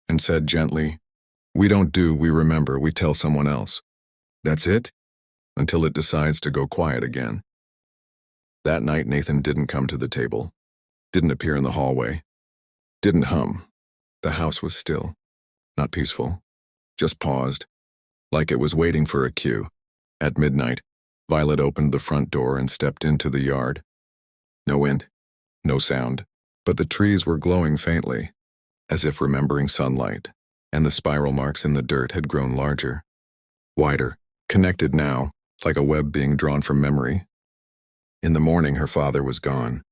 and said gently, "We don't do, we remember, we tell someone else. That's it? Until it decides to go quiet again." That night, Nathan didn't come to the table, didn't appear in the hallway, didn't hum. The house was still, not peaceful, just paused, like it was waiting for a cue. At midnight, Violet opened the front door and stepped into the yard. No wind, no sound, but the trees were glowing faintly, as if remembering sunlight, and the spiral marks in the dirt had grown larger, wider, connected now, like a web being drawn from memory. In the morning, her father was gone.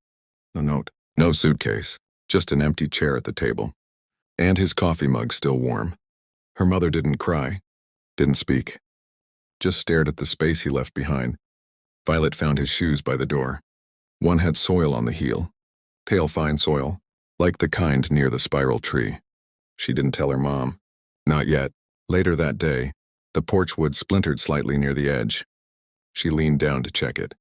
No note, no suitcase, just an empty chair at the table, and his coffee mug still warm. Her mother didn't cry, didn't speak, just stared at the space he left behind. Violet found his shoes by the door. One had soil on the heel, pale fine soil, like the kind near the spiral tree. She didn't tell her mom. Not yet. Later that day, the porch wood splintered slightly near the edge. She leaned down to check it.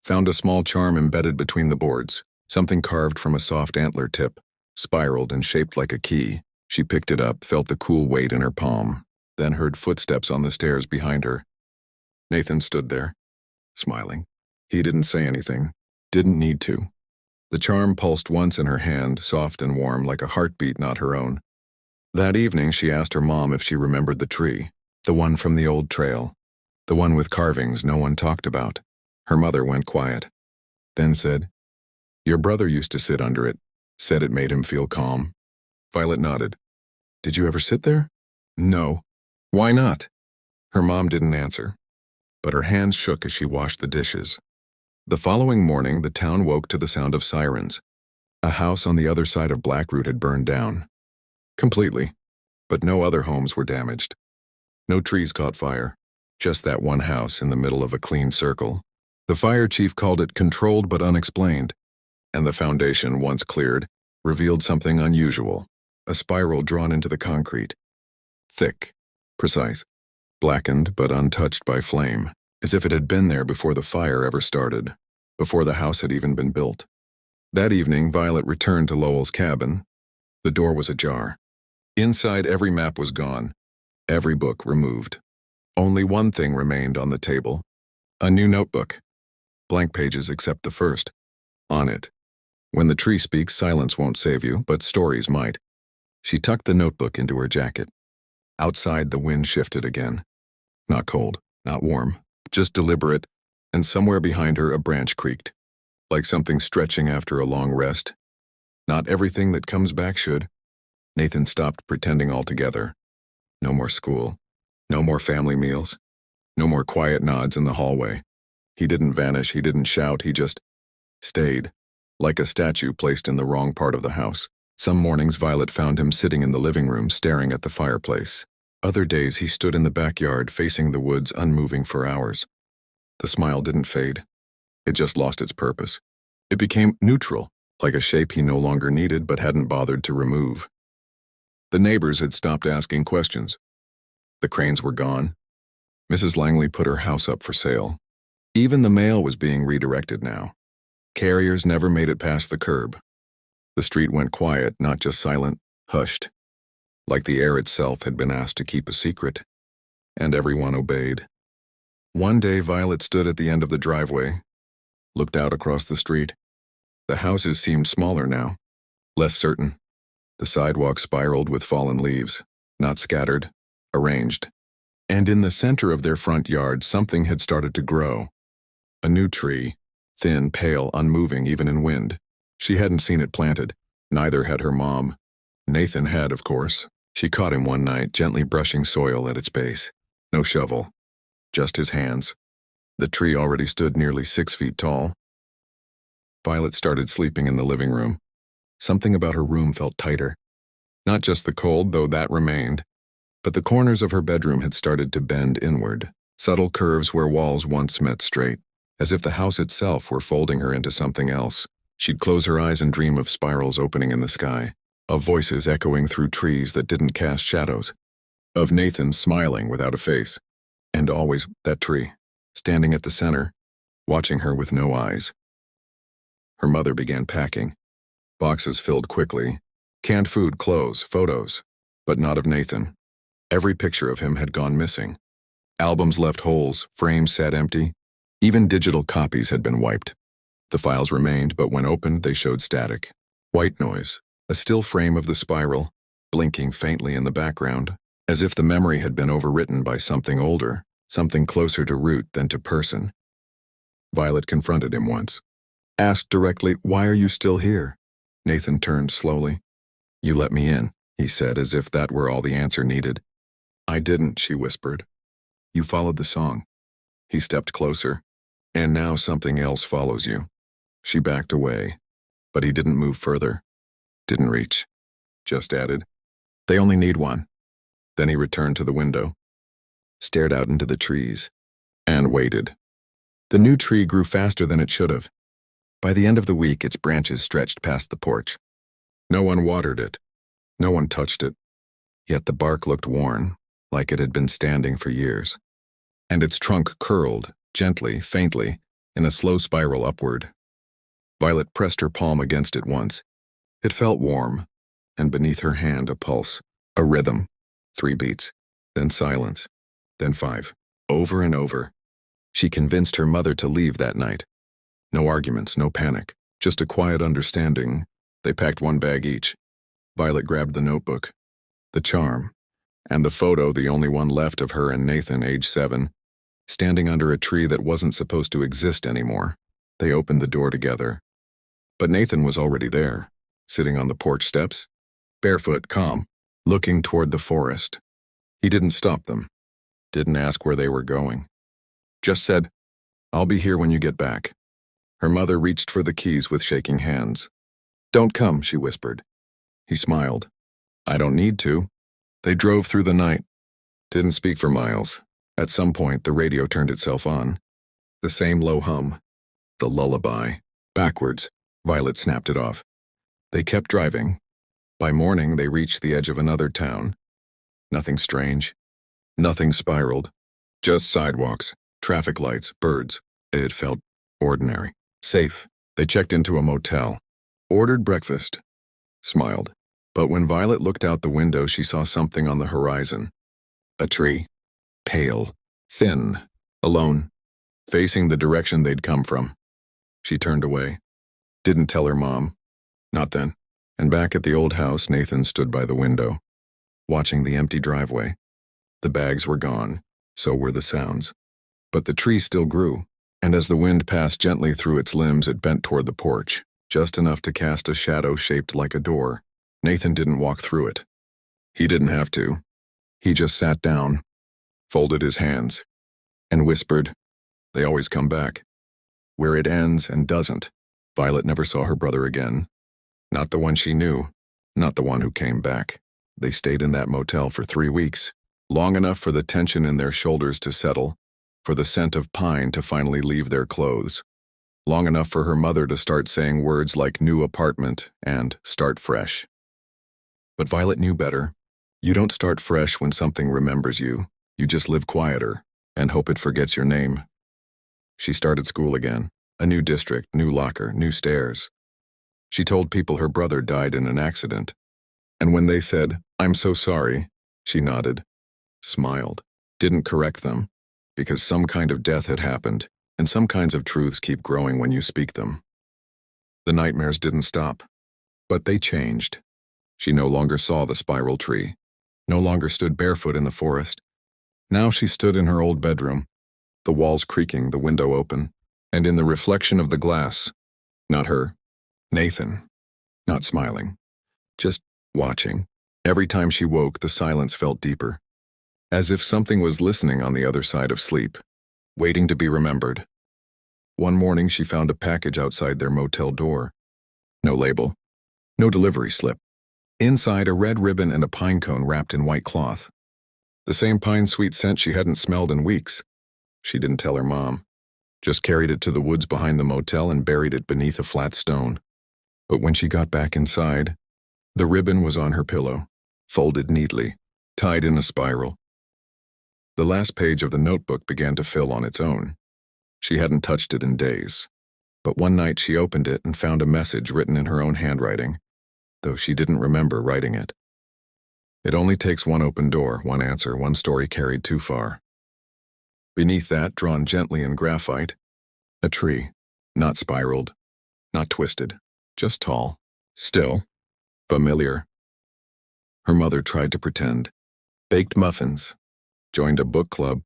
Found a small charm embedded between the boards, something carved from a soft antler tip, spiraled and shaped like a key. She picked it up, felt the cool weight in her palm, then heard footsteps on the stairs behind her. Nathan stood there, smiling. He didn't say anything, didn't need to. The charm pulsed once in her hand, soft and warm, like a heartbeat not her own. That evening, she asked her mom if she remembered the tree, the one from the old trail, the one with carvings no one talked about. Her mother went quiet, then said, "Your brother used to sit under it, said it made him feel calm." Violet nodded. "Did you ever sit there?" "No." "Why not?" Her mom didn't answer, but her hands shook as she washed the dishes. The following morning, the town woke to the sound of sirens. A house on the other side of Blackroot had burned down. Completely, but no other homes were damaged. No trees caught fire, just that one house in the middle of a clean circle. The fire chief called it controlled but unexplained, and the foundation, once cleared, revealed something unusual, a spiral drawn into the concrete. Thick, precise, blackened but untouched by flame, as if it had been there before the fire ever started, before the house had even been built. That evening, Violet returned to Lowell's cabin. The door was ajar. Inside, every map was gone, every book removed. Only one thing remained on the table, a new notebook. Blank pages except the first. On it, When the tree speaks, silence won't save you, but stories might. She tucked the notebook into her jacket. Outside, the wind shifted again. Not cold, not warm, just deliberate, and somewhere behind her a branch creaked, like something stretching after a long rest. Not everything that comes back should. Nathan stopped pretending altogether. No more school. No more family meals. No more quiet nods in the hallway. He didn't vanish, he didn't shout, he just stayed, like a statue placed in the wrong part of the house. Some mornings Violet found him sitting in the living room staring at the fireplace. Other days he stood in the backyard facing the woods unmoving for hours. The smile didn't fade. It just lost its purpose. It became neutral, like a shape he no longer needed but hadn't bothered to remove. The neighbors had stopped asking questions. The cranes were gone. Mrs. Langley put her house up for sale. Even the mail was being redirected now. Carriers never made it past the curb. The street went quiet, not just silent, hushed, like the air itself had been asked to keep a secret, and everyone obeyed. One day Violet stood at the end of the driveway, looked out across the street. The houses seemed smaller now, less certain. The sidewalk spiraled with fallen leaves, not scattered, arranged. And in the center of their front yard, something had started to grow. A new tree, thin, pale, unmoving even in wind. She hadn't seen it planted. Neither had her mom. Nathan had, of course. She caught him one night, gently brushing soil at its base. No shovel, just his hands. The tree already stood nearly 6 feet tall. Violet started sleeping in the living room. Something about her room felt tighter. Not just the cold, though that remained, but the corners of her bedroom had started to bend inward, subtle curves where walls once met straight, as if the house itself were folding her into something else. She'd close her eyes and dream of spirals opening in the sky, of voices echoing through trees that didn't cast shadows, of Nathan smiling without a face, and always that tree, standing at the center, watching her with no eyes. Her mother began packing. Boxes filled quickly. Canned food, clothes, photos, but not of Nathan. Every picture of him had gone missing. Albums left holes, frames sat empty. Even digital copies had been wiped. The files remained, but when opened, they showed static. White noise, a still frame of the spiral, blinking faintly in the background, as if the memory had been overwritten by something older, something closer to root than to person. Violet confronted him once. Asked directly, "Why are you still here?" Nathan turned slowly. "You let me in," he said, as if that were all the answer needed. "I didn't," she whispered. "You followed the song." He stepped closer. "And now something else follows you." She backed away, but he didn't move further. Didn't reach. Just added, "They only need one." Then he returned to the window, stared out into the trees, and waited. The new tree grew faster than it should have. By the end of the week, its branches stretched past the porch. No one watered it. No one touched it. Yet the bark looked worn, like it had been standing for years. And its trunk curled, gently, faintly, in a slow spiral upward. Violet pressed her palm against it once. It felt warm, and beneath her hand a pulse, a rhythm. 3 beats, then silence, then 5, over and over. She convinced her mother to leave that night. No arguments, no panic, just a quiet understanding. They packed 1 bag each. Violet grabbed the notebook, the charm, and the photo, the only one left of her and Nathan, age 7, standing under a tree that wasn't supposed to exist anymore. They opened the door together. But Nathan was already there, sitting on the porch steps, barefoot, calm, looking toward the forest. He didn't stop them, didn't ask where they were going. Just said, "I'll be here when you get back." Her mother reached for the keys with shaking hands. "Don't come," she whispered. He smiled. "I don't need to." They drove through the night. Didn't speak for miles. At some point, the radio turned itself on. The same low hum. The lullaby. Backwards. Violet snapped it off. They kept driving. By morning, they reached the edge of another town. Nothing strange. Nothing spiraled. Just sidewalks, traffic lights, birds. It felt ordinary. Safe. They checked into a motel. Ordered breakfast. Smiled. But when Violet looked out the window, she saw something on the horizon. A tree. Pale. Thin. Alone. Facing the direction they'd come from. She turned away. Didn't tell her mom. Not then. And back at the old house, Nathan stood by the window, watching the empty driveway. The bags were gone, so were the sounds. But the tree still grew, and as the wind passed gently through its limbs, it bent toward the porch, just enough to cast a shadow shaped like a door. Nathan didn't walk through it. He didn't have to. He just sat down, folded his hands, and whispered, "They always come back. Where it ends and doesn't." Violet never saw her brother again. Not the one she knew, not the one who came back. They stayed in that motel for 3 weeks, long enough for the tension in their shoulders to settle, for the scent of pine to finally leave their clothes, long enough for her mother to start saying words like new apartment and start fresh. But Violet knew better. You don't start fresh when something remembers you. You just live quieter and hope it forgets your name. She started school again. A new district, new locker, new stairs. She told people her brother died in an accident. And when they said, "I'm so sorry," she nodded, smiled, didn't correct them, because some kind of death had happened, and some kinds of truths keep growing when you speak them. The nightmares didn't stop, but they changed. She no longer saw the spiral tree, no longer stood barefoot in the forest. Now she stood in her old bedroom, the walls creaking, the window open, and in the reflection of the glass, not her, Nathan, not smiling, just watching. Every time she woke, the silence felt deeper, as if something was listening on the other side of sleep, waiting to be remembered. One morning she found a package outside their motel door. No label, no delivery slip. Inside, a red ribbon and a pine cone wrapped in white cloth. The same pine sweet scent she hadn't smelled in weeks. She didn't tell her mom, just carried it to the woods behind the motel and buried it beneath a flat stone. But when she got back inside, the ribbon was on her pillow, folded neatly, tied in a spiral. The last page of the notebook began to fill on its own. She hadn't touched it in days. But one night she opened it and found a message written in her own handwriting, though she didn't remember writing it. It only takes one open door, one answer, one story carried too far. Beneath that, drawn gently in graphite, a tree, not spiraled, not twisted, just tall, still, familiar. Her mother tried to pretend, baked muffins, joined a book club,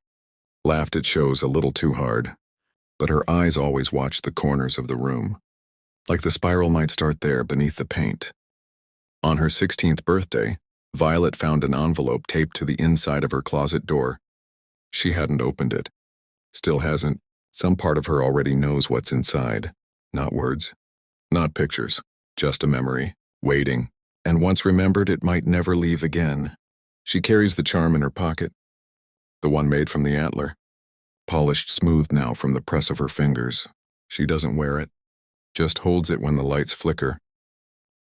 laughed at shows a little too hard, but her eyes always watched the corners of the room, like the spiral might start there beneath the paint. On her 16th birthday, Violet found an envelope taped to the inside of her closet door. She hadn't opened it. Still hasn't. Some part of her already knows what's inside. Not words, not pictures, just a memory, waiting. And once remembered, it might never leave again. She carries the charm in her pocket, the one made from the antler, polished smooth now from the press of her fingers. She doesn't wear it, just holds it when the lights flicker,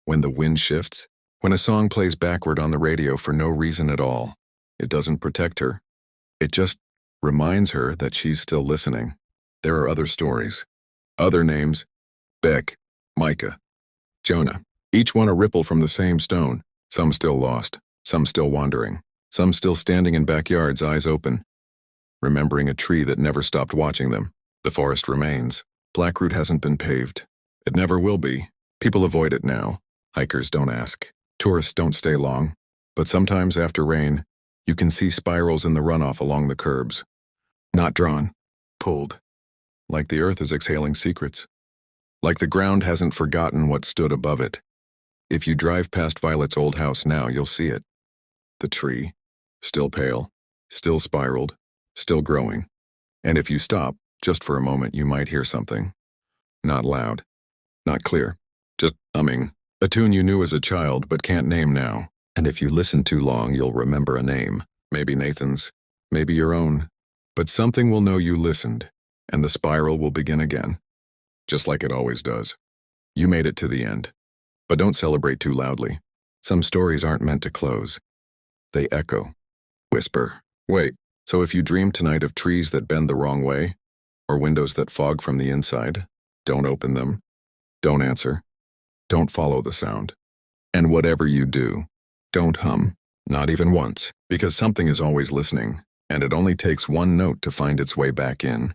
when the wind shifts, when a song plays backward on the radio for no reason at all. It doesn't protect her. It just reminds her that she's still listening. There are other stories, other names, Beck, Micah, Jonah, each one a ripple from the same stone, some still lost, some still wandering, some still standing in backyards, eyes open, remembering a tree that never stopped watching them. The forest remains. Blackroot hasn't been paved. It never will be. People avoid it now. Hikers don't ask. Tourists don't stay long. But sometimes after rain, you can see spirals in the runoff along the curbs. Not drawn, pulled. Like the earth is exhaling secrets. Like the ground hasn't forgotten what stood above it. If you drive past Violet's old house now, you'll see it. The tree, still pale, still spiraled, still growing. And if you stop, just for a moment, you might hear something. Not loud, not clear, just humming. A tune you knew as a child but can't name now. And if you listen too long, you'll remember a name. Maybe Nathan's, maybe your own. But something will know you listened, and the spiral will begin again. Just like it always does. You made it to the end. But don't celebrate too loudly. Some stories aren't meant to close. They echo, whisper. Wait, so if you dream tonight of trees that bend the wrong way, or windows that fog from the inside, don't open them. Don't answer. Don't follow the sound. And whatever you do, don't hum, not even once, because something is always listening, and it only takes one note to find its way back in.